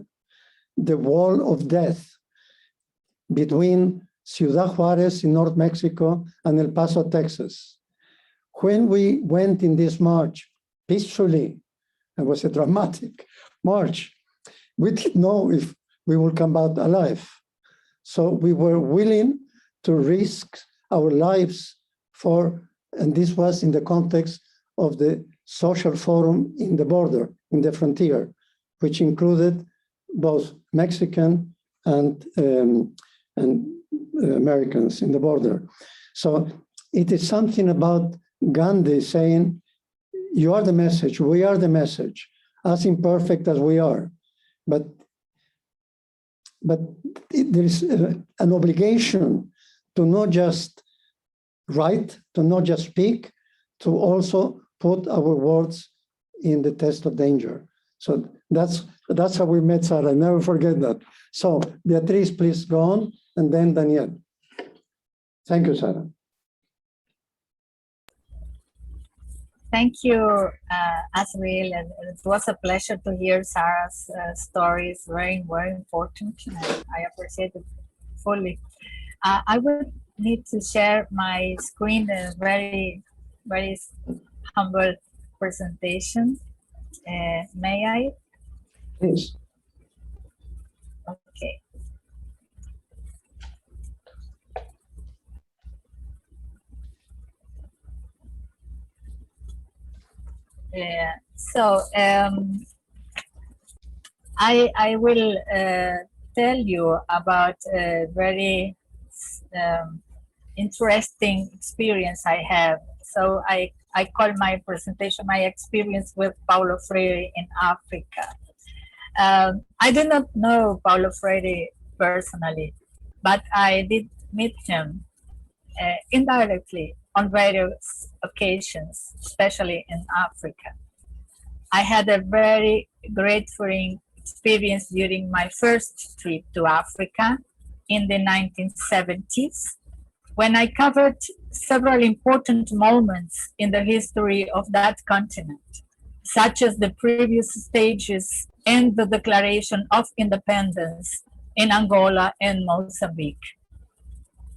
the wall of death between Ciudad Juárez in North Mexico and El Paso, Texas. When we went in this march, peacefully. It was a dramatic march. We didn't know if we would come out alive. So we were willing to risk our lives for, and this was in the context of the social forum in the border, in the frontier, which included both Mexican and Americans in the border. So it is something about Gandhi saying, you are the message, we are the message, as imperfect as we are. But there is an obligation to not just write, to not just speak, to also put our words in the test of danger. So that's how we met, Sarah. I never forget that. So Beatriz, please go on, and then Daniel. Thank you, Sarah. Thank you, Asriel. And it was a pleasure to hear Sarah's stories. Very, very important. I appreciate it fully. I would need to share my screen, a very, very humble presentation. May I? Please. Okay. So I will tell you about a very interesting experience I have. So I call my presentation my experience with Paulo Freire in Africa. I did not know Paulo Freire personally, but I did meet him indirectly on various occasions, especially in Africa. I had a very grateful experience during my first trip to Africa in the 1970s, when I covered several important moments in the history of that continent, such as the previous stages and the Declaration of Independence in Angola and Mozambique.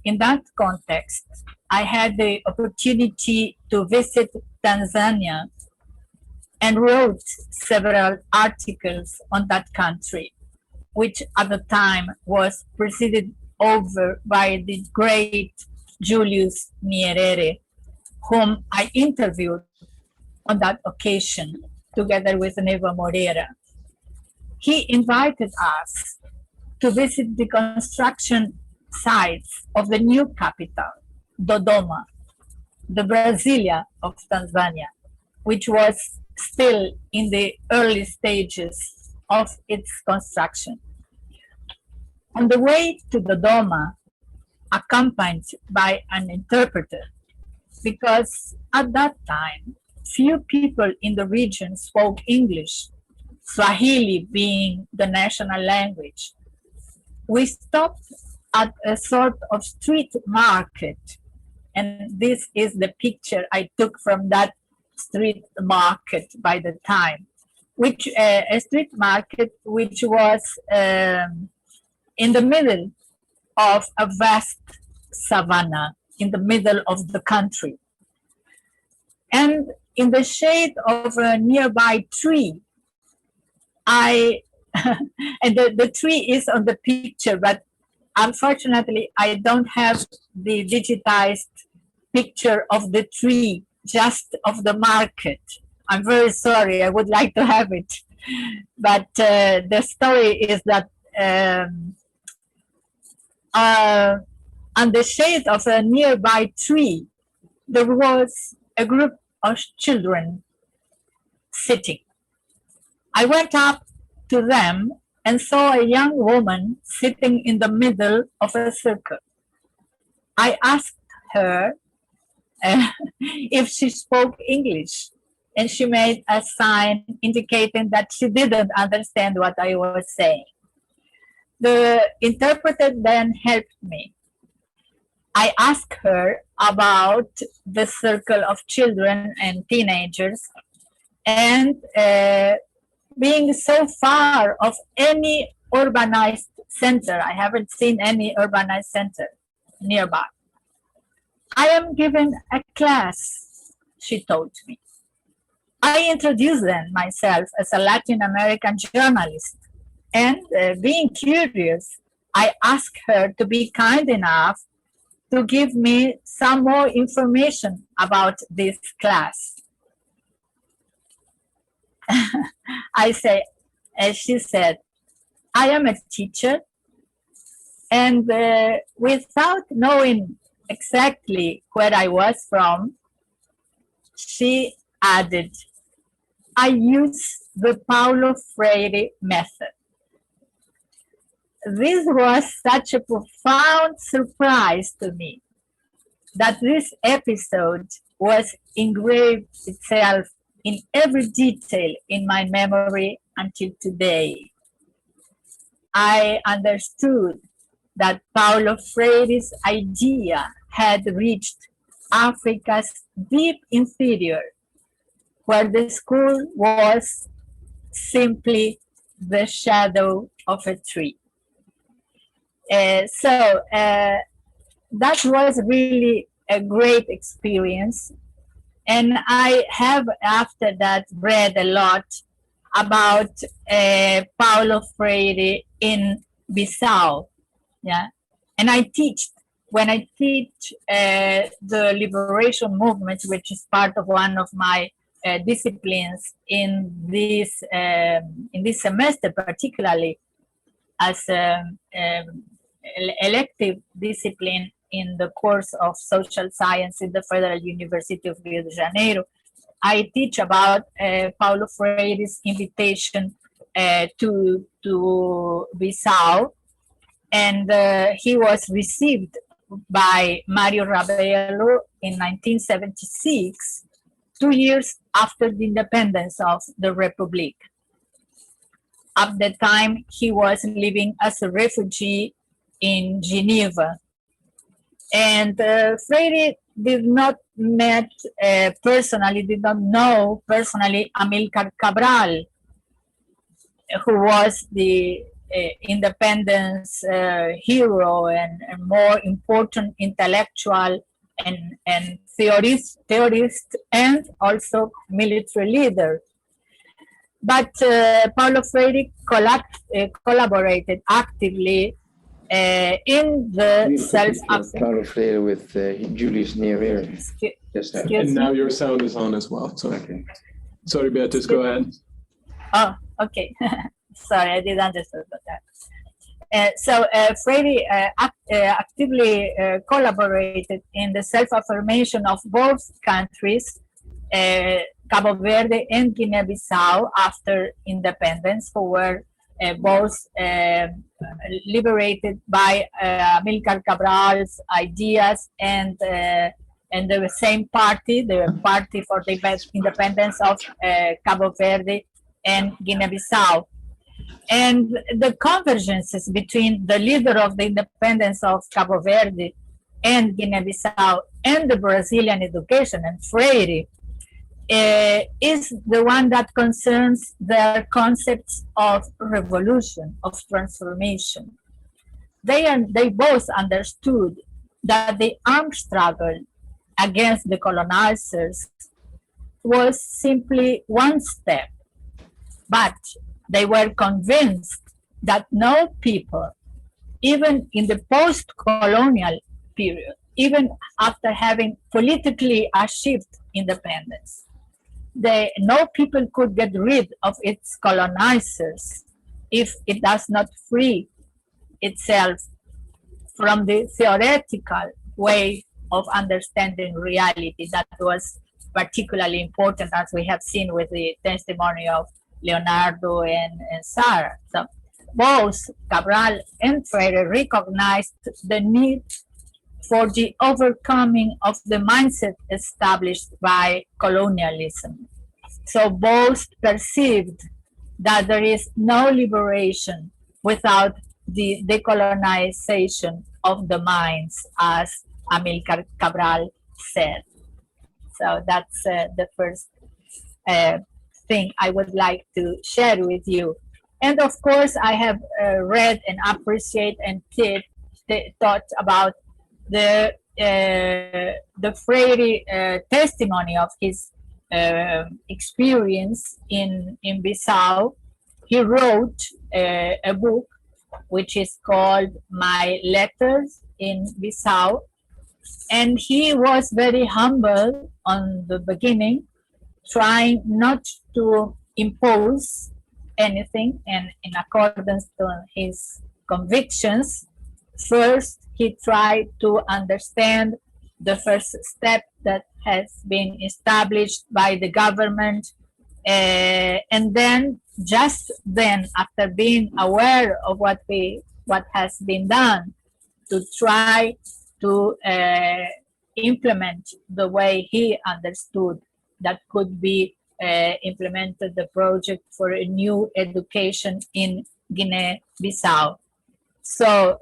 In that context, I had the opportunity to visit Tanzania and wrote several articles on that country, which at the time was presided over by the great Julius Nyerere, whom I interviewed on that occasion together with Neva Moreira. He invited us to visit the construction sites of the new capital, Dodoma, the Brasilia of Tanzania, which was still in the early stages of its construction. On the way to Dodoma, accompanied by an interpreter, because at that time, few people in the region spoke English, Swahili being the national language. We stopped at a sort of street market, and this is the picture I took from that street market by the time, which a street market which was in the middle of a vast savanna in the middle of the country. And in the shade of a nearby tree, and the tree is on the picture, but unfortunately, I don't have the digitized picture of the tree, just of the market. I'm very sorry, I would like to have it. But the story is that on the shade of a nearby tree, there was a group of children sitting. I went up to them and saw a young woman sitting in the middle of a circle. I asked her if she spoke English, and she made a sign indicating that she didn't understand what I was saying. The interpreter then helped me. I asked her about the circle of children and teenagers, and being so far of any urbanized center, I haven't seen any urbanized center nearby. I am given a class, she told me. I introduced then myself as a Latin American journalist, and being curious, I asked her to be kind enough to give me some more information about this class. She said, I am a teacher, and without knowing exactly where I was from, she added, I use the Paulo Freire method. This was such a profound surprise to me that this episode was engraved itself in every detail in my memory until today. I understood that Paulo Freire's idea had reached Africa's deep interior, where the school was simply the shadow of a tree. So that was really a great experience. And I have after that read a lot about Paulo Freire in Bissau. Yeah. And when I teach the liberation movement, which is part of one of my disciplines in this semester, particularly as an elective discipline in the course of social science in the Federal University of Rio de Janeiro, I teach about Paulo Freire's invitation to Bissau, and he was received by Mario Rabello in 1976, 2 years after the independence of the Republic. At the time, he was living as a refugee in Geneva. And Freire did not know personally Amilcar Cabral, who was the independence hero and more important intellectual and theorist and also military leader. But Paulo Freire collaborated actively in the Paulo Freire with Julius Nyerere. And now your sound is on as well. So, okay. Sorry, Beatrice, go ahead. Oh, okay. Sorry, I didn't understand that. So Freire actively collaborated in the self-affirmation of both countries, Cabo Verde and Guinea-Bissau, after independence, who were both liberated by Amilcar Cabral's ideas and the same party, the Party for the Independence of Cabo Verde and Guinea-Bissau. And the convergences between the leader of the independence of Cabo Verde and Guinea-Bissau and the Brazilian education and Freire is the one that concerns their concepts of revolution, of transformation. They both understood that the armed struggle against the colonizers was simply one step, but they were convinced that no people, even in the post-colonial period, even after having politically achieved independence, no people could get rid of its colonizers if it does not free itself from the theoretical way of understanding reality that was particularly important, as we have seen with the testimony of Leonardo and Sarah. So both Cabral and Freire recognized the need for the overcoming of the mindset established by colonialism. So both perceived that there is no liberation without the decolonization of the minds, as Amilcar Cabral said. So that's the first thing I would like to share with you. And of course, I have read and appreciate and thought about the Freire testimony of his experience in Bissau, he wrote a book which is called My Letters in Bissau. And he was very humble on the beginning, trying not to impose anything and in accordance to his convictions. First, he tried to understand the first step that has been established by the government. And then, just then, after being aware of what has been done, to try to implement the way he understood that could be implemented the project for a new education in Guinea-Bissau. So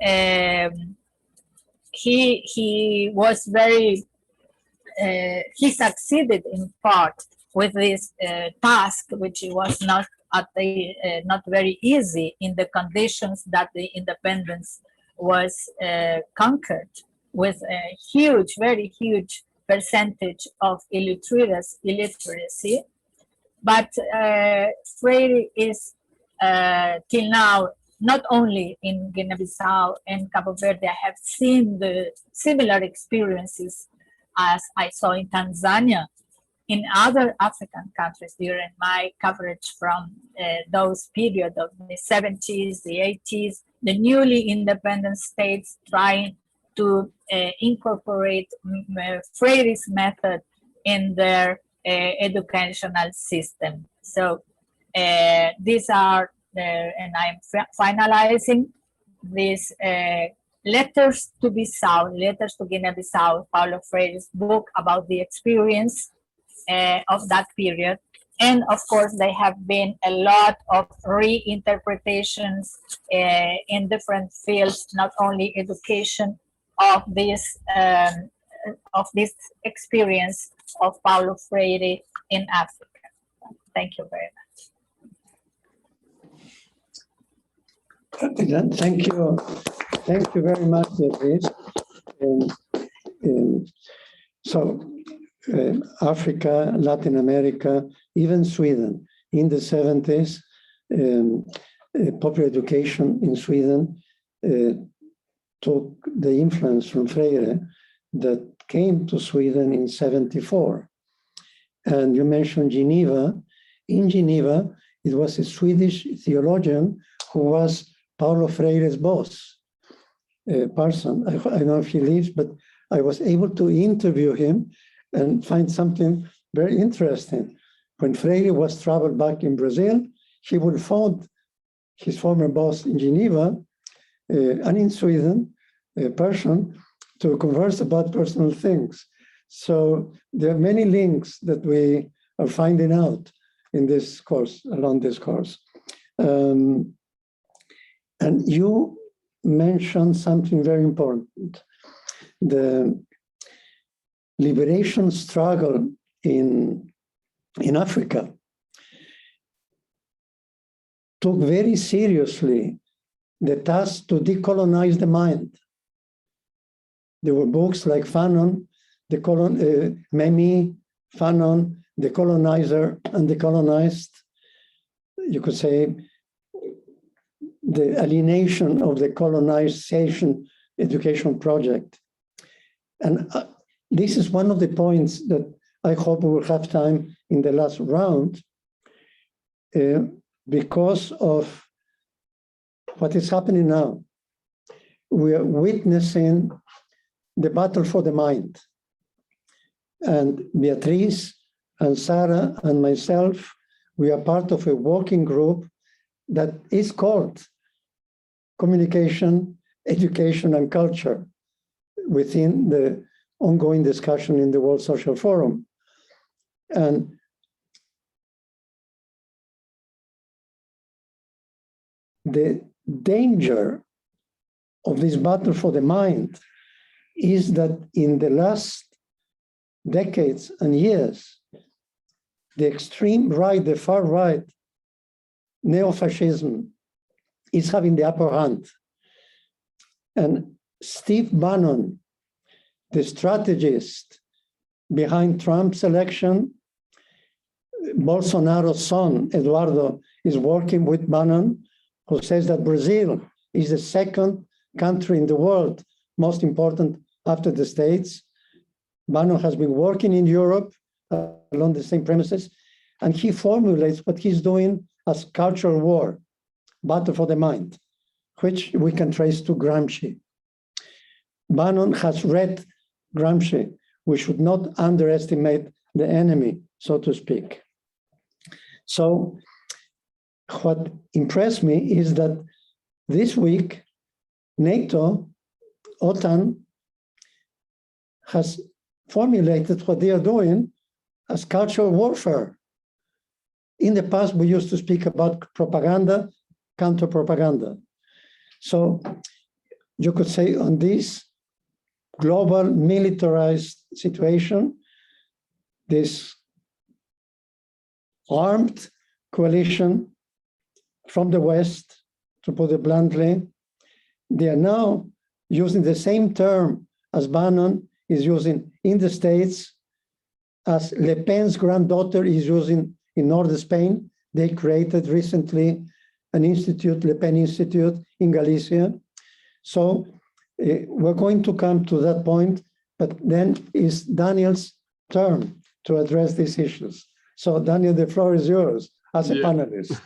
he was very, he succeeded in part with this task, which was not very easy in the conditions that the independence was conquered, with a huge, very huge percentage of illiteracy. But Freire is till now, not only in Guinea-Bissau and Cabo Verde, I have seen the similar experiences as I saw in Tanzania, in other African countries during my coverage from those periods of the 70s, the 80s, the newly independent states trying to incorporate Freire's method in their educational system. So these are, and I'm finalizing these letters to Bissau, letters to Guinea-Bissau, Paulo Freire's book about the experience of that period. And of course, there have been a lot of reinterpretations in different fields, not only education, of this experience of Paulo Freire in Africa. Thank you very much. Thank you very much, Beatrice. So Africa, Latin America, even Sweden, in the 70s, popular education in Sweden took the influence from Freire that came to Sweden in 74. And you mentioned Geneva. In Geneva, it was a Swedish theologian who was Paulo Freire's boss, person. I don't know if he lives, but I was able to interview him and find something very interesting. When Freire was traveled back in Brazil, he would phone his former boss in Geneva and in Sweden, a person, to converse about personal things. So there are many links that we are finding out in this course, along this course. And you mentioned something very important. The liberation struggle in Africa took very seriously the task to decolonize the mind. There were books like Fanon, Memmi, Fanon, The Colonizer and the Colonized. You could say the alienation of the colonization education project. And this is one of the points that I hope we will have time in the last round, because of what is happening now. We are witnessing the battle for the mind. And Beatrice and Sarah and myself, we are part of a working group that is called Communication, Education, and Culture within the ongoing discussion in the World Social Forum. And the danger of this battle for the mind is that in the last decades and years, the extreme right, the far right, neo-fascism is having the upper hand. And Steve Bannon, the strategist behind Trump's election, Bolsonaro's son, Eduardo, is working with Bannon, who says that Brazil is the second country in the world, most important after the States. Bannon has been working in Europe along the same premises, and he formulates what he's doing as cultural war, battle for the mind, which we can trace to Gramsci. Bannon has read Gramsci. We should not underestimate the enemy, so to speak. So what impressed me is that this week, NATO, OTAN, has formulated what they are doing as cultural warfare. In the past, we used to speak about propaganda, counter-propaganda. So you could say on this global militarized situation, this armed coalition from the West, to put it bluntly, they are now using the same term as Bannon is using in the States, as Le Pen's granddaughter is using in northern Spain. They created recently an institute, Le Pen Institute in Galicia. So we're going to come to that point, but then it's Daniel's turn to address these issues. So Daniel, the floor is yours as a panelist.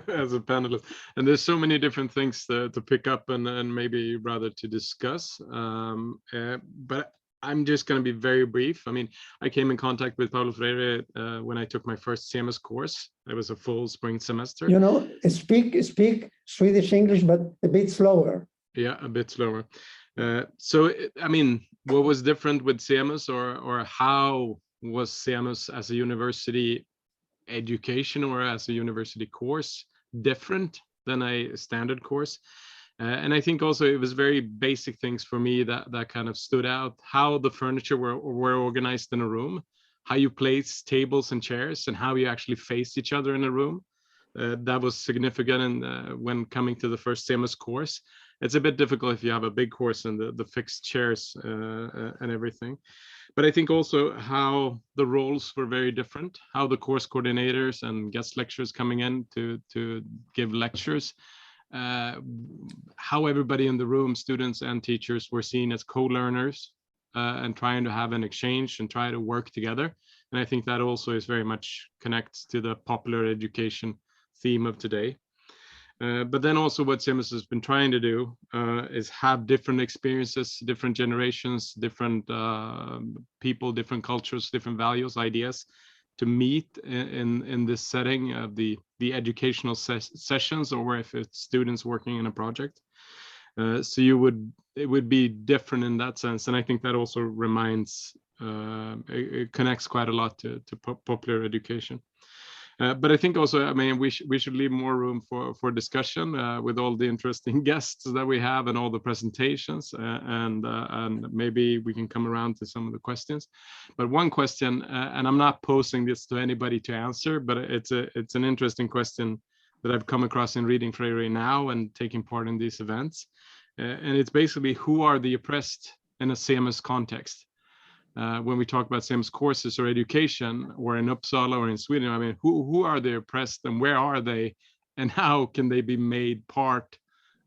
As a panelist. And there's so many different things to pick up and maybe rather to discuss. But I'm just going to be very brief. I mean, I came in contact with Paulo Freire when I took my first CMS course. It was a full spring semester. You know, speak Swedish English, but a bit slower. Yeah, a bit slower. So, I mean, what was different with CMS, or how was CMS as a university education or as a university course different than a standard course? And I think also it was very basic things for me that kind of stood out. How the furniture were organized in a room, how you place tables and chairs, and how you actually face each other in a room. That was significant when coming to the first CMS course. It's a bit difficult if you have a big course and the fixed chairs and everything. But I think also how the roles were very different, how the course coordinators and guest lecturers coming in to give lectures, how everybody in the room, students and teachers, were seen as co-learners and trying to have an exchange and try to work together. And I think that also is very much connects to the popular education theme of today. But then also what CMS has been trying to do is have different experiences, different generations, different people, different cultures, different values, ideas to meet in this setting of the educational sessions, or if it's students working in a project. So it would be different in that sense. And I think that also reminds, it connects quite a lot to popular education. But I think also, I mean, we should leave more room for discussion with all the interesting guests that we have and all the presentations, and maybe we can come around to some of the questions. But one question, and I'm not posing this to anybody to answer, but it's an interesting question that I've come across in reading Freire now and taking part in these events. And it's basically, who are the oppressed in a CMS context? When we talk about CMS courses or education, or in Uppsala or in Sweden, I mean, who are the oppressed and where are they, and how can they be made part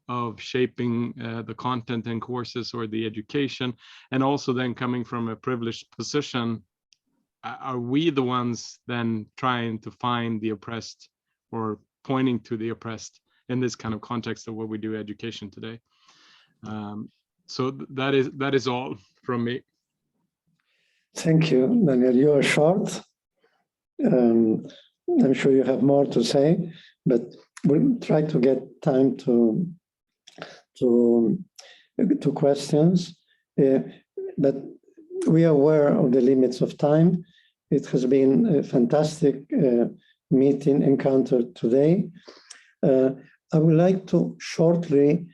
of shaping the content in courses or the education? And also then coming from a privileged position, are we the ones then trying to find the oppressed or pointing to the oppressed in this kind of context of what we do education today? So that is all from me. Thank you, Daniel. You are short. I'm sure you have more to say, but we'll try to get time to questions. But we are aware of the limits of time. It has been a fantastic encounter today. I would like to shortly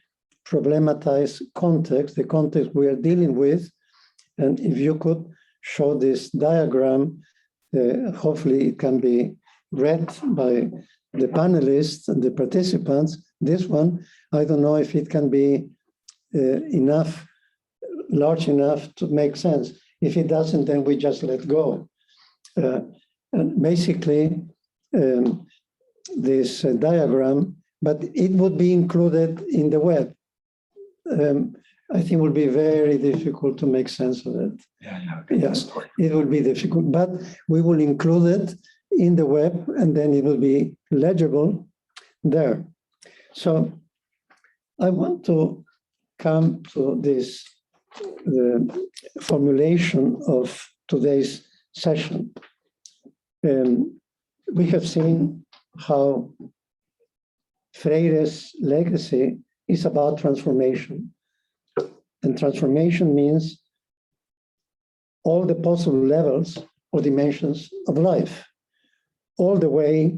problematize context, the context we are dealing with, and if you could show this diagram, hopefully it can be read by the panelists and the participants. This one, I don't know if it can be large enough to make sense. If it doesn't, then we just let go. And basically, this diagram, but it would be included in the web. I think it would be very difficult to make sense of it. Yes, it will be difficult, but we will include it in the web and then it will be legible there. So I want to come to this formulation of today's session. We have seen how Freire's legacy is about transformation. And transformation means all the possible levels or dimensions of life, all the way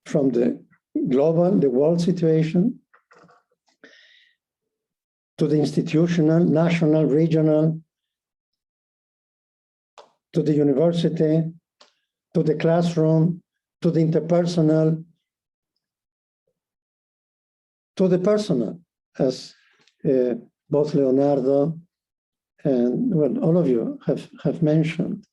from the global, the world situation, to the institutional, national, regional, to the university, to the classroom, to the interpersonal, to the personal, as both Leonardo and well, all of you have mentioned.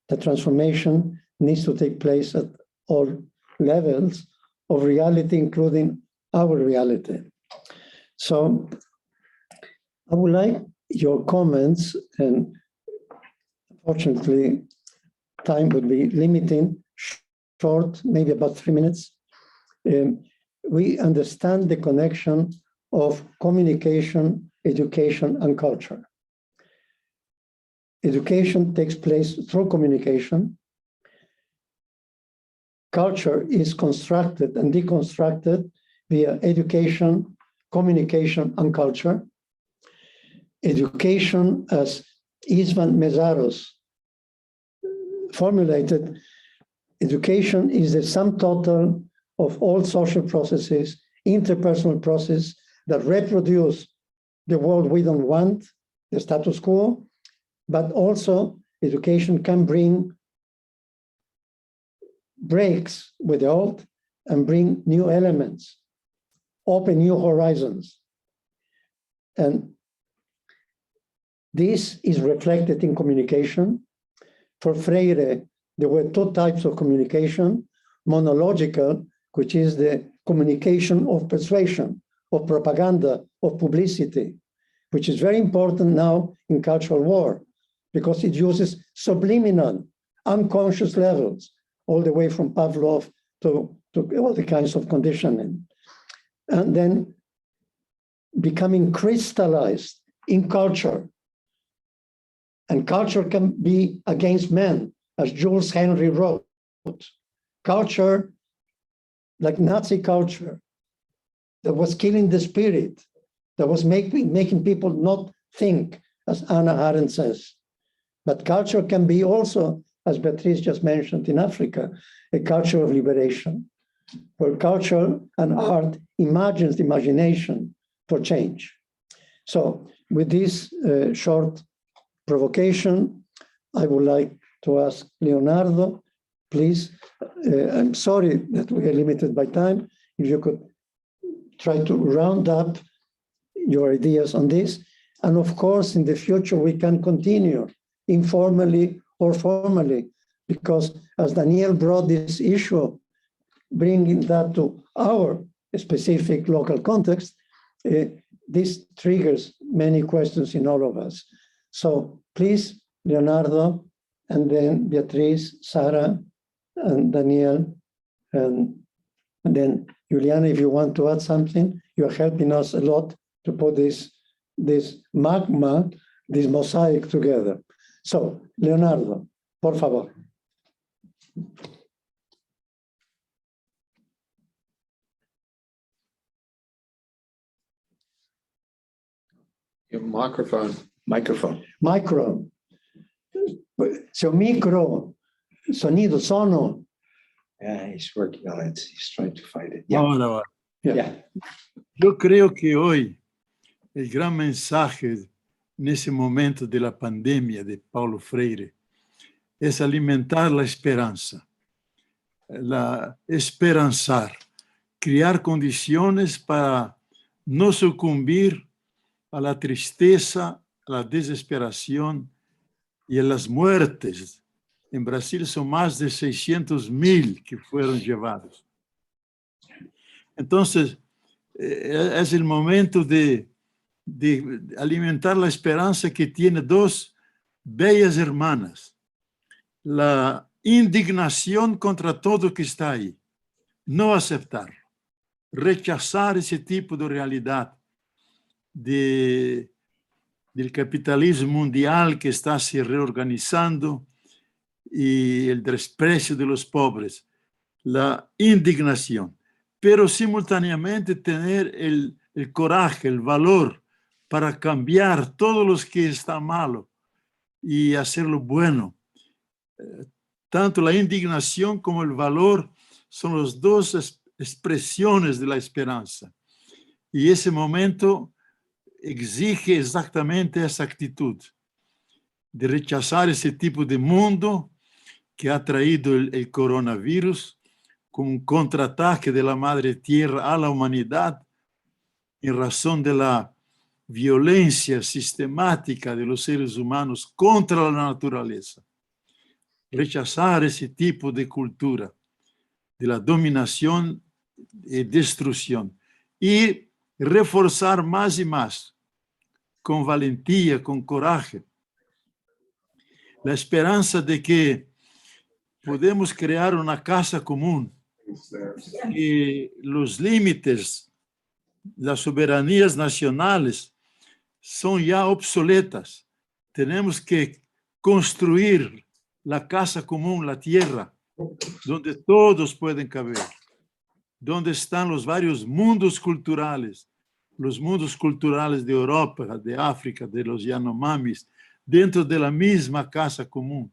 The transformation needs to take place at all levels of reality, including our reality. So I would like your comments, and unfortunately, time would be limiting, short, maybe about 3 minutes. We understand the connection of communication, education, and culture. Education takes place through communication. Culture is constructed and deconstructed via education, communication, and culture. Education, as Istvan Mezaros formulated, education is the sum total of all social processes, interpersonal processes that reproduce the world we don't want, the status quo, but also education can bring breaks with the old and bring new elements, open new horizons. And this is reflected in communication. For Freire, there were two types of communication: monological, which is the communication of persuasion, of propaganda, of publicity, which is very important now in cultural war, because it uses subliminal, unconscious levels, all the way from Pavlov to all the kinds of conditioning. And then becoming crystallized in culture. And culture can be against men, as Jules Henry wrote. Culture, like Nazi culture, that was killing the spirit, that was making people not think, as Anna Arendt says. But culture can be also, as Beatrice just mentioned, in Africa, a culture of liberation, where culture and art imagines the imagination for change. So with this short provocation, I would like to ask Leonardo, please, I'm sorry that we are limited by time, if you could try to round up your ideas on this. And of course, in the future, we can continue informally or formally, because as Daniel brought this issue, bringing that to our specific local context, this triggers many questions in all of us. So please, Leonardo, and then Beatrice, Sarah, and Daniel, and then Juliana, if you want to add something, you're helping us a lot to put this magma, this mosaic together. So, Leonardo, por favor. Your microphone. Micro. So micro, sonido, sono. Yeah, he's working on it. He's trying to find it. Ahora. Yeah. Yo creo que hoy el gran mensaje nesse momento de la pandemia de Paulo Freire es alimentar la esperanza, esperanzar, crear condiciones para no sucumbir a la tristeza, a la desesperación y a las muertes En Brasil son más de 600.000 que fueron llevados. Entonces, es el momento de alimentar la esperanza que tiene dos bellas hermanas. La indignación contra todo que está ahí. No aceptarlo. Rechazar ese tipo de realidad del capitalismo mundial que está se reorganizando y el desprecio de los pobres. La indignación. Pero simultáneamente tener el coraje, el valor para cambiar todo lo que está malo y hacerlo bueno. Tanto la indignación como el valor son las dos expresiones de la esperanza. Y ese momento exige exactamente esa actitud de rechazar ese tipo de mundo que ha traído el coronavirus como un contraataque de la madre tierra a la humanidad en razón de la violencia sistemática de los seres humanos contra la naturaleza. Rechazar ese tipo de cultura, de la dominación y destrucción, y reforzar más y más, con valentía, con coraje, la esperanza de que podemos crear una casa común, que los límites, las soberanías nacionales son ya obsoletas. Tenemos que construir la casa común, la tierra, donde todos pueden caber, donde están los varios mundos culturales de Europa, de África, de los Yanomamis, dentro de la misma casa común,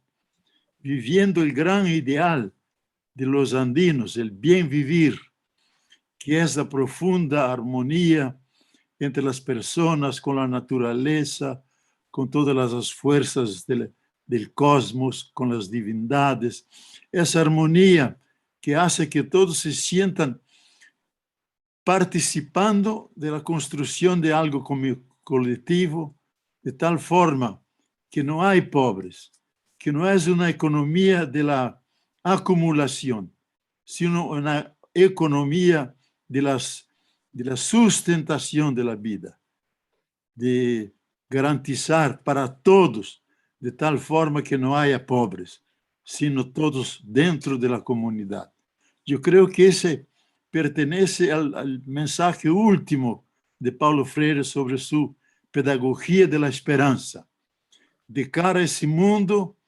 viviendo el gran ideal de los andinos, el bien vivir, que es la profunda armonía entre las personas, con la naturaleza, con todas las fuerzas del cosmos, con las divindades. Esa armonía que hace que todos se sientan participando de la construcción de algo colectivo, de tal forma que no hay pobres, que no es una economía de la acumulación, sino una economía de la sustentación de la vida, de garantizar para todos, de tal forma que no haya pobres, sino todos dentro de la comunidad. Yo creo que ese pertenece al mensaje último de Paulo Freire sobre su pedagogía de la esperanza, de cara a ese mundo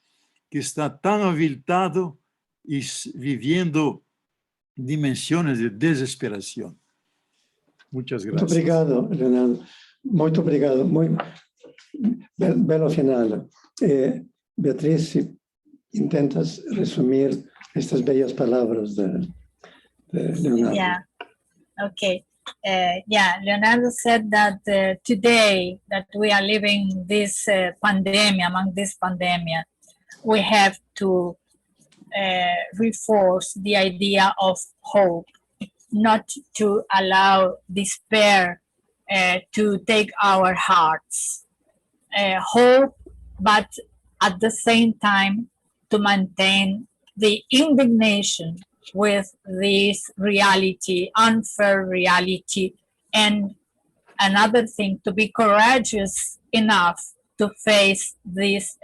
que está tan aviltado y viviendo dimensões de desesperação. Muitas graças. Muito obrigado, Leonardo. Muito obrigado. Muito belo final. Beatriz, se intentas resumir estas bellas palavras de Leonardo. Yeah. Okay. Leonardo said that today that we are living this pandemic, we have to reinforce the idea of hope, not to allow despair to take our hearts. Hope, but at the same time to maintain the indignation with this reality, unfair reality, and another thing, to be courageous enough to face this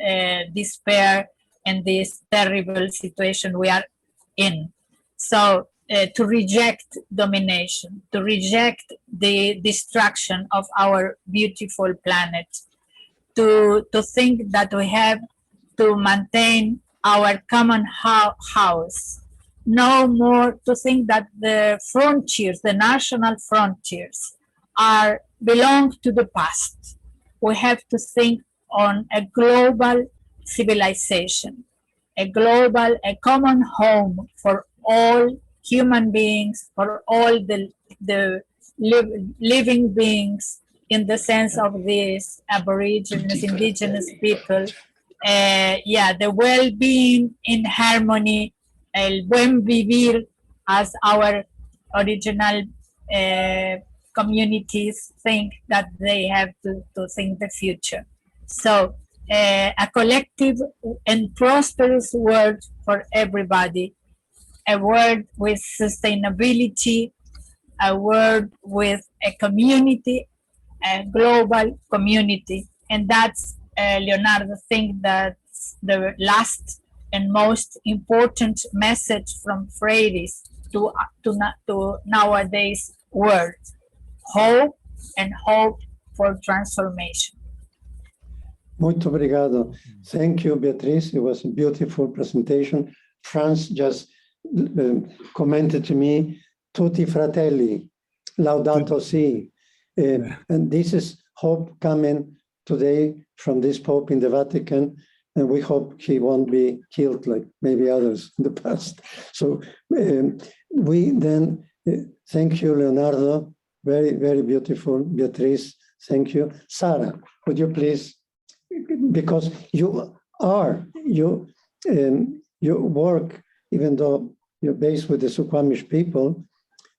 despair and this terrible situation we are in. So to reject domination, to reject the destruction of our beautiful planet, to think that we have to maintain our common house, no more to think that the frontiers, the national frontiers, belong to the past. We have to think on a global civilization, a common home for all human beings, for all the living beings, in the sense of these Aborigines, indigenous people. The well-being in harmony, el buen vivir, as our original communities think that they have to think the future. So a collective and prosperous world for everybody, a world with sustainability, a world with a community, a global community. And that's, Leonardo, think that's the last and most important message from Freire to nowadays world. Hope and hope for transformation. Muito obrigado. Thank you, Beatriz. It was a beautiful presentation. Franz just commented to me, tutti fratelli, laudato si. And this is hope coming today from this Pope in the Vatican, and we hope he won't be killed like maybe others in the past. So we then thank you, Leonardo. Very, very beautiful. Beatriz, thank you. Sarah, would you please, because you work, even though you're based with the Suquamish people,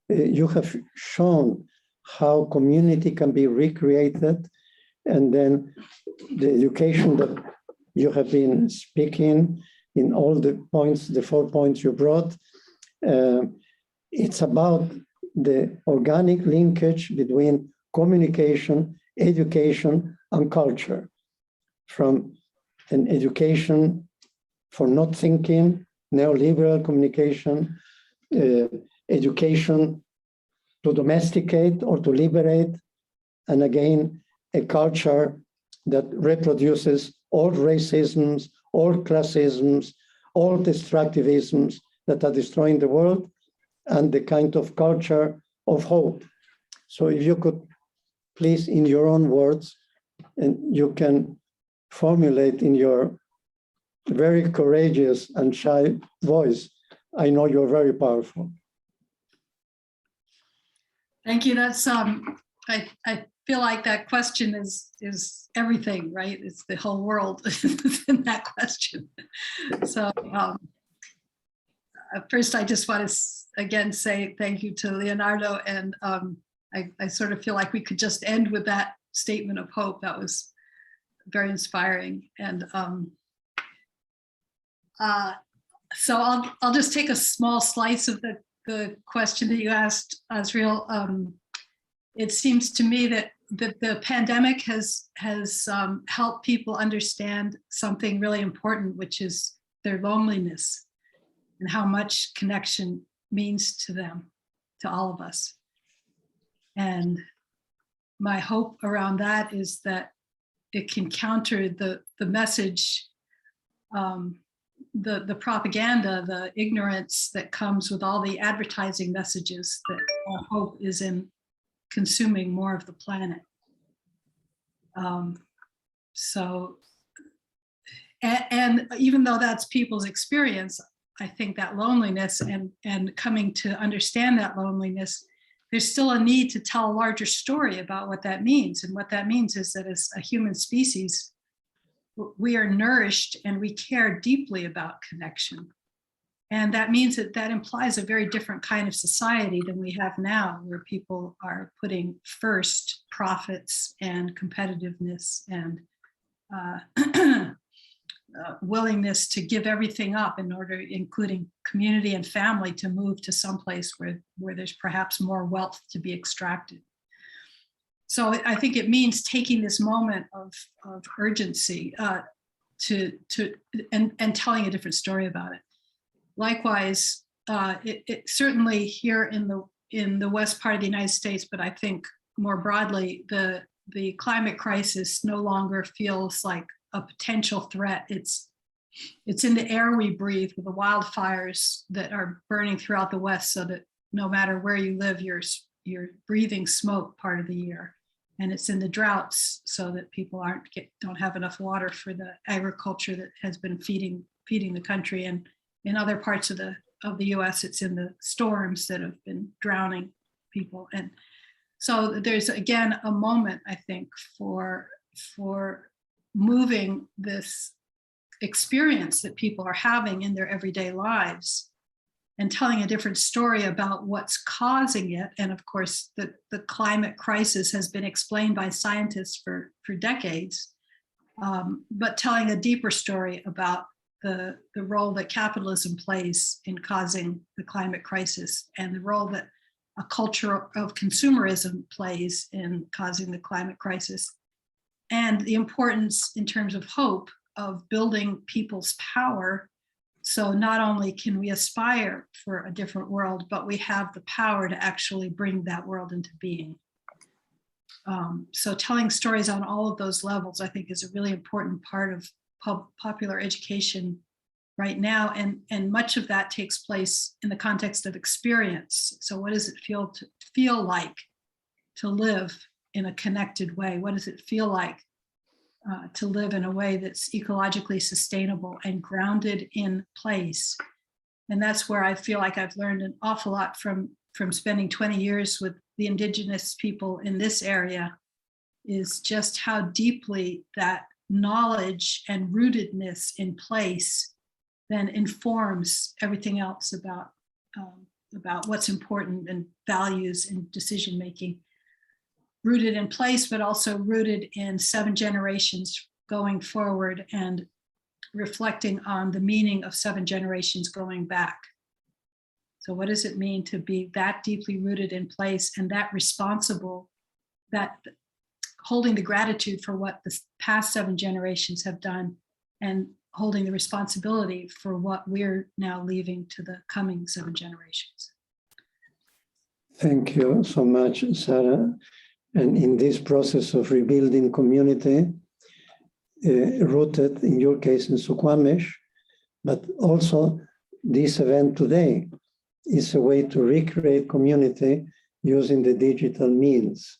you have shown how community can be recreated, and then the education that you have been speaking in all the points, the 4 points you brought, it's about the organic linkage between communication, education, and culture. From an education for not thinking, neoliberal communication, education to domesticate or to liberate, and again, a culture that reproduces all racisms, all classisms, all destructivisms that are destroying the world, and the kind of culture of hope. So if you could please, in your own words, and you can formulate in your very courageous and shy voice, I know you're very powerful. Thank you. That's I feel like that question is everything, right? It's the whole world in that question. So first, I just want to again say thank you to Leonardo, and I sort of feel like we could just end with that statement of hope. That was very inspiring. And so I'll just take a small slice of the question that you asked, Azriel. It seems to me that the pandemic has helped people understand something really important, which is their loneliness and how much connection means to them, to all of us. And my hope around that is that it can counter the message, the propaganda, the ignorance that comes with all the advertising messages that our hope is in consuming more of the planet. And even though that's people's experience, I think that loneliness and coming to understand that loneliness, there's still a need to tell a larger story about what that means. And what that means is that as a human species, we are nourished and we care deeply about connection. And that means that implies a very different kind of society than we have now, where people are putting first profits and competitiveness and willingness to give everything up in order, including community and family, to move to someplace where there's perhaps more wealth to be extracted. So I think it means taking this moment of urgency and telling a different story about it. Likewise, it certainly here in the west part of the United States, but I think more broadly, the climate crisis no longer feels like a potential threat. It's in the air we breathe, with the wildfires that are burning throughout the West, so that no matter where you live, you're breathing smoke part of the year. And it's in the droughts, so that people don't have enough water for the agriculture that has been feeding the country. And in other parts of the US, it's in the storms that have been drowning people. And so there's again a moment, I think, for moving this experience that people are having in their everyday lives and telling a different story about what's causing it. And of course, the climate crisis has been explained by scientists for decades. but telling a deeper story about the role that capitalism plays in causing the climate crisis and the role that a culture of consumerism plays in causing the climate crisis, and the importance in terms of hope of building people's power. So not only can we aspire for a different world, but we have the power to actually bring that world into being. So telling stories on all of those levels, I think, is a really important part of popular education right now. And much of that takes place in the context of experience. So what does it feel like to live in a connected way? What does it feel like to live in a way that's ecologically sustainable and grounded in place? And that's where I feel like I've learned an awful lot from spending 20 years with the indigenous people in this area, is just how deeply that knowledge and rootedness in place then informs everything else about what's important and values and decision making. Rooted in place, but also rooted in 7 generations going forward and reflecting on the meaning of 7 generations going back. So what does it mean to be that deeply rooted in place and that responsible, that holding the gratitude for what the past 7 generations have done and holding the responsibility for what we're now leaving to the coming 7 generations. Thank you so much, Sarah. And in this process of rebuilding community, rooted in your case in Suquamish, but also this event today is a way to recreate community using the digital means.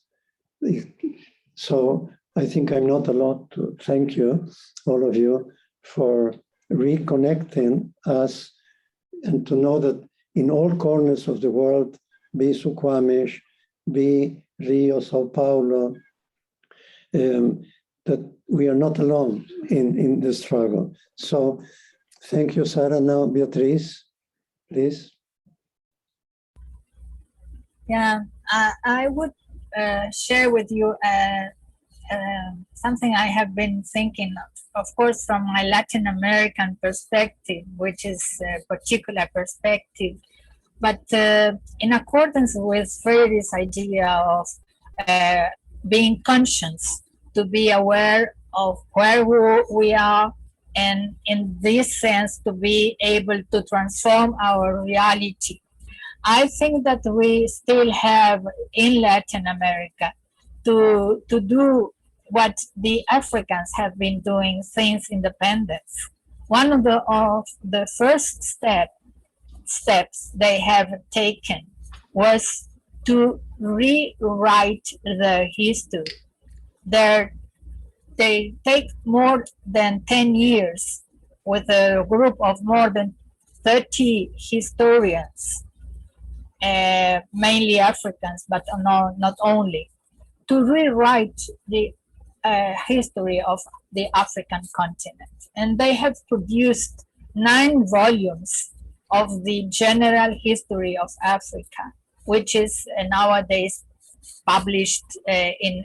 So I think I'm not allowed to thank you, all of you, for reconnecting us and to know that in all corners of the world, be Suquamish, be Rio, Sao Paulo, that we are not alone in the struggle. So thank you, Sarah. Now, Beatriz, please. Yeah, I would share with you something I have been thinking of course, from my Latin American perspective, which is a particular perspective. But in accordance with Freire's idea of being conscious, to be aware of where we are, and in this sense, to be able to transform our reality. I think that we still have in Latin America to do what the Africans have been doing since independence. One of the first steps they have taken was to rewrite the history. They take more than 10 years with a group of more than 30 historians, mainly Africans, but not only, to rewrite the history of the African continent. And they have produced 9 volumes of the general history of Africa, which is nowadays published in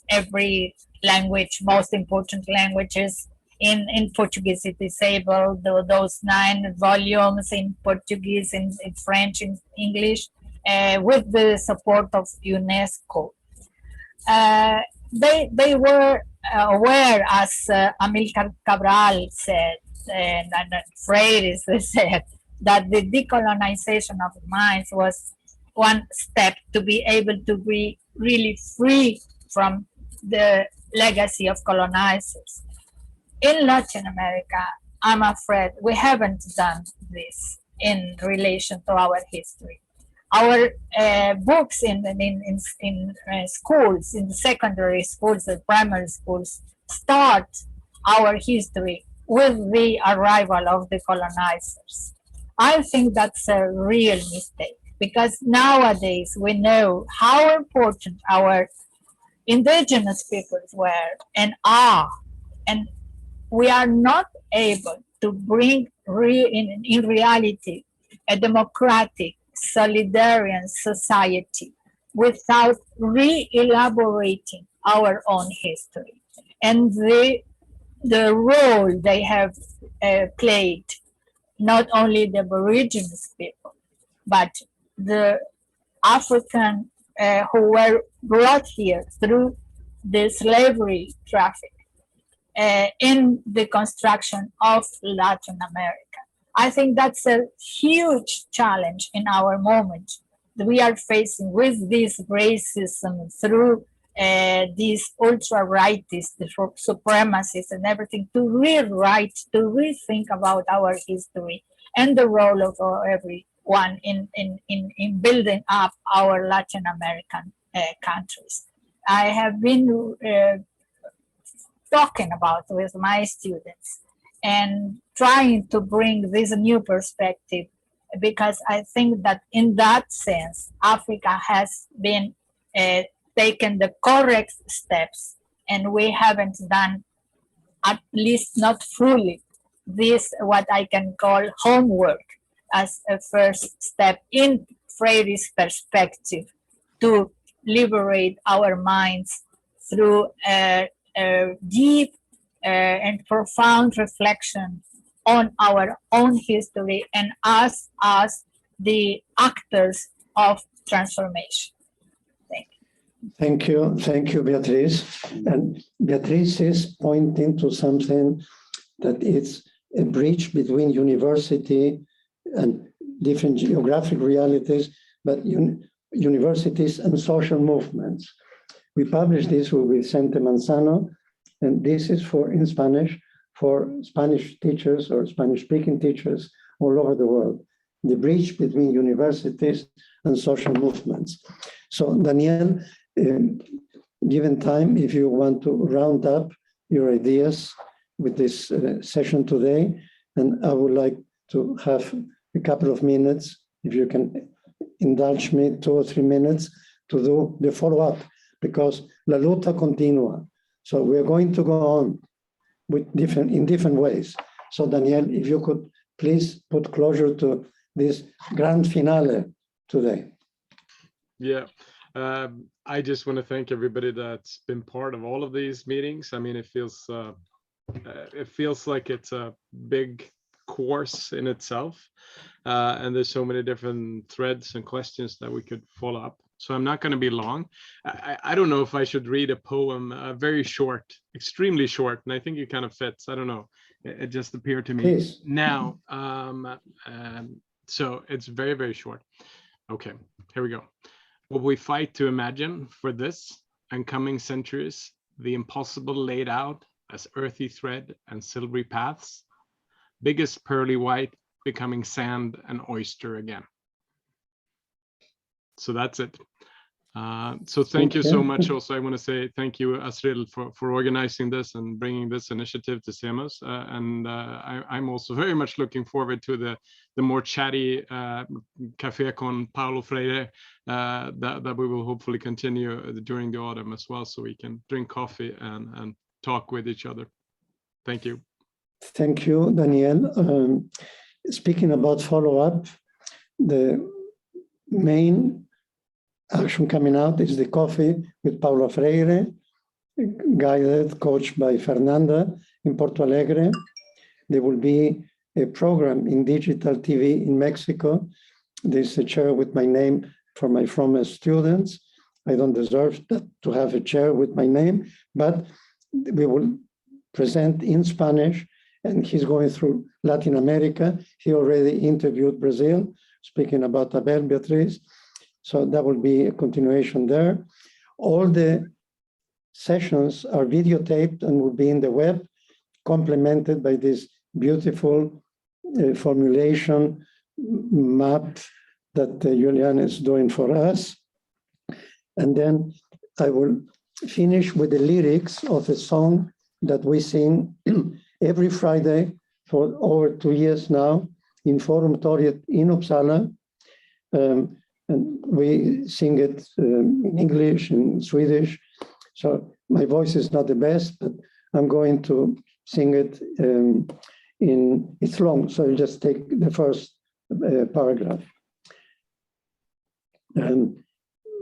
every language, most important languages. In Portuguese, it is able, those 9 volumes in Portuguese, in French, in English, with the support of UNESCO. They were aware, as Amilcar Cabral said, and Freire said, that the decolonization of minds was one step to be able to be really free from the legacy of colonizers. In Latin America, I'm afraid we haven't done this in relation to our history. Our books in schools, in the secondary schools, the primary schools, start our history with the arrival of the colonizers. I think that's a real mistake, because nowadays we know how important our indigenous peoples were and are, and we are not able to bring in reality a democratic, solidarian society without re-elaborating our own history. And the the role they have played, not only the Aboriginal people, but the African who were brought here through the slavery traffic in the construction of Latin America. I think that's a huge challenge in our moment. We are facing with this racism through these ultra-rightists, the supremacists and everything, to rewrite, to rethink about our history and the role of everyone in building up our Latin American countries. I have been talking about with my students and trying to bring this new perspective, because I think that in that sense, Africa has been taken the correct steps, and we haven't done, at least not fully, this what I can call homework as a first step in Freire's perspective to liberate our minds through deep and profound reflection on our own history and us as the actors of transformation. Thank you, Beatriz. And Beatriz is pointing to something that is a bridge between university and different geographic realities, but universities and social movements. We published this with Vicente Manzano, and this is in Spanish, for Spanish teachers or Spanish-speaking teachers all over the world, the bridge between universities and social movements. So, Daniel, given time, if you want to round up your ideas with this session today, and I would like to have a couple of minutes, if you can indulge me 2 or 3 minutes to do the follow-up, because la lucha continua. So we're going to go on with in different ways. So Daniel, if you could please put closure to this grand finale today. Yeah. I just want to thank everybody that's been part of all of these meetings. I mean, it feels like it's a big course in itself, and there's so many different threads and questions that we could follow up. So I'm not going to be long. I don't know if I should read a poem, very short, extremely short, and I think it kind of fits. I don't know. It just appeared to me Please. now. So it's very, very short. Okay, here we go. Will we fight to imagine for this and coming centuries the impossible laid out as earthy thread and silvery paths, biggest pearly white becoming sand and oyster again? So that's it. So thank you so much. Also, I want to say thank you, Asril, for organizing this and bringing this initiative to CEMUS. And I'm also very much looking forward to the more chatty Café con Paulo Freire that we will hopefully continue during the autumn as well, so we can drink coffee and talk with each other. Thank you. Thank you, Daniel. Speaking about follow-up, the main action coming out is the coffee with Paulo Freire, guided, coached by Fernanda in Porto Alegre. There will be a program in digital TV in Mexico. There's a chair with my name for my former students. I don't deserve to have a chair with my name, but we will present in Spanish, and he's going through Latin America. He already interviewed Brazil, speaking about Abel, Beatriz. So that will be a continuation there. All the sessions are videotaped and will be in the web, complemented by this beautiful formulation map that Julian is doing for us. And then I will finish with the lyrics of a song that we sing every Friday for over 2 years now in Forum Torget in Uppsala. And we sing it in English, in Swedish. So my voice is not the best, but I'm going to sing it it's long, so I'll just take the first paragraph.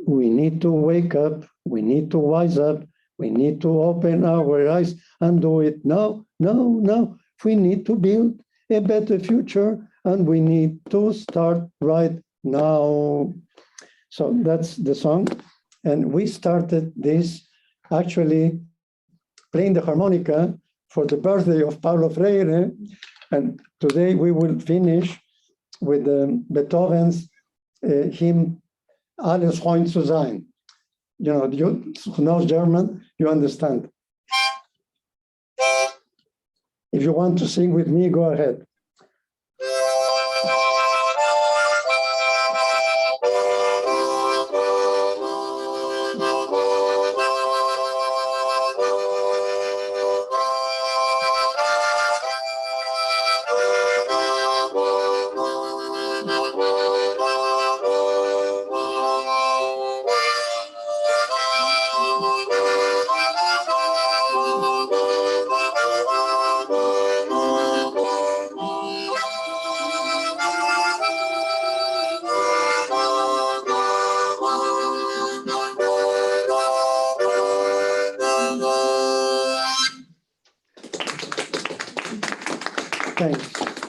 We need to wake up, we need to wise up, We need to open our eyes and do it now. We need to build a better future, and we need to start right now. So that's the song. And we started this actually playing the harmonica for the birthday of Paulo Freire. And today we will finish with Beethoven's hymn, Alles Freund zu sein. You know, you who knows German, you understand. If you want to sing with me, go ahead.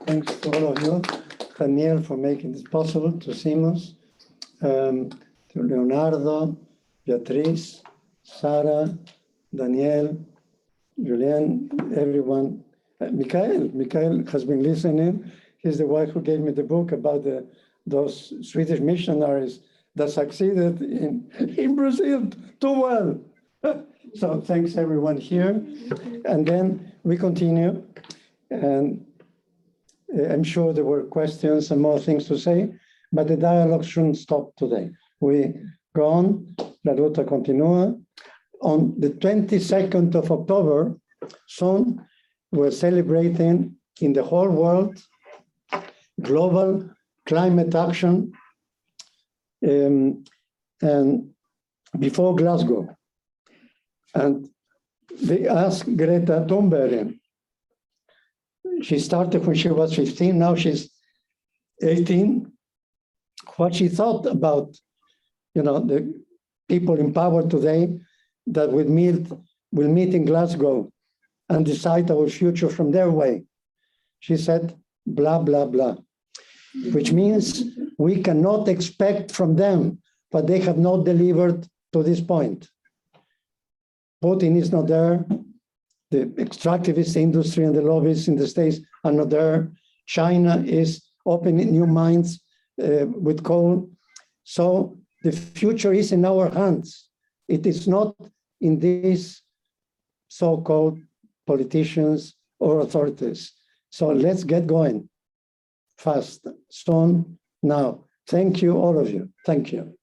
Thanks to all of you. Daniel for making this possible, to Simos, to Leonardo, Beatriz, Sarah, Daniel, Julian, everyone. Mikael has been listening. He's the one who gave me the book about those Swedish missionaries that succeeded in Brazil too well. So thanks everyone here. And then we continue. And I'm sure there were questions and more things to say, but the dialogue shouldn't stop today. We go on, la lucha continúa. On the 22nd of October, soon, we're celebrating in the whole world global climate action, and before Glasgow. And they asked Greta Thunberg. She started when she was 15, now she's 18. What she thought about, the people in power today that will meet in Glasgow and decide our future from their way. She said, blah, blah, blah, which means we cannot expect from them what they have not delivered to this point. Putin is not there. The extractivist industry and the lobbyists in the States are not there. China is opening new mines with coal. So the future is in our hands. It is not in these so-called politicians or authorities. So let's get going fast, soon, now. Thank you, all of you. Thank you.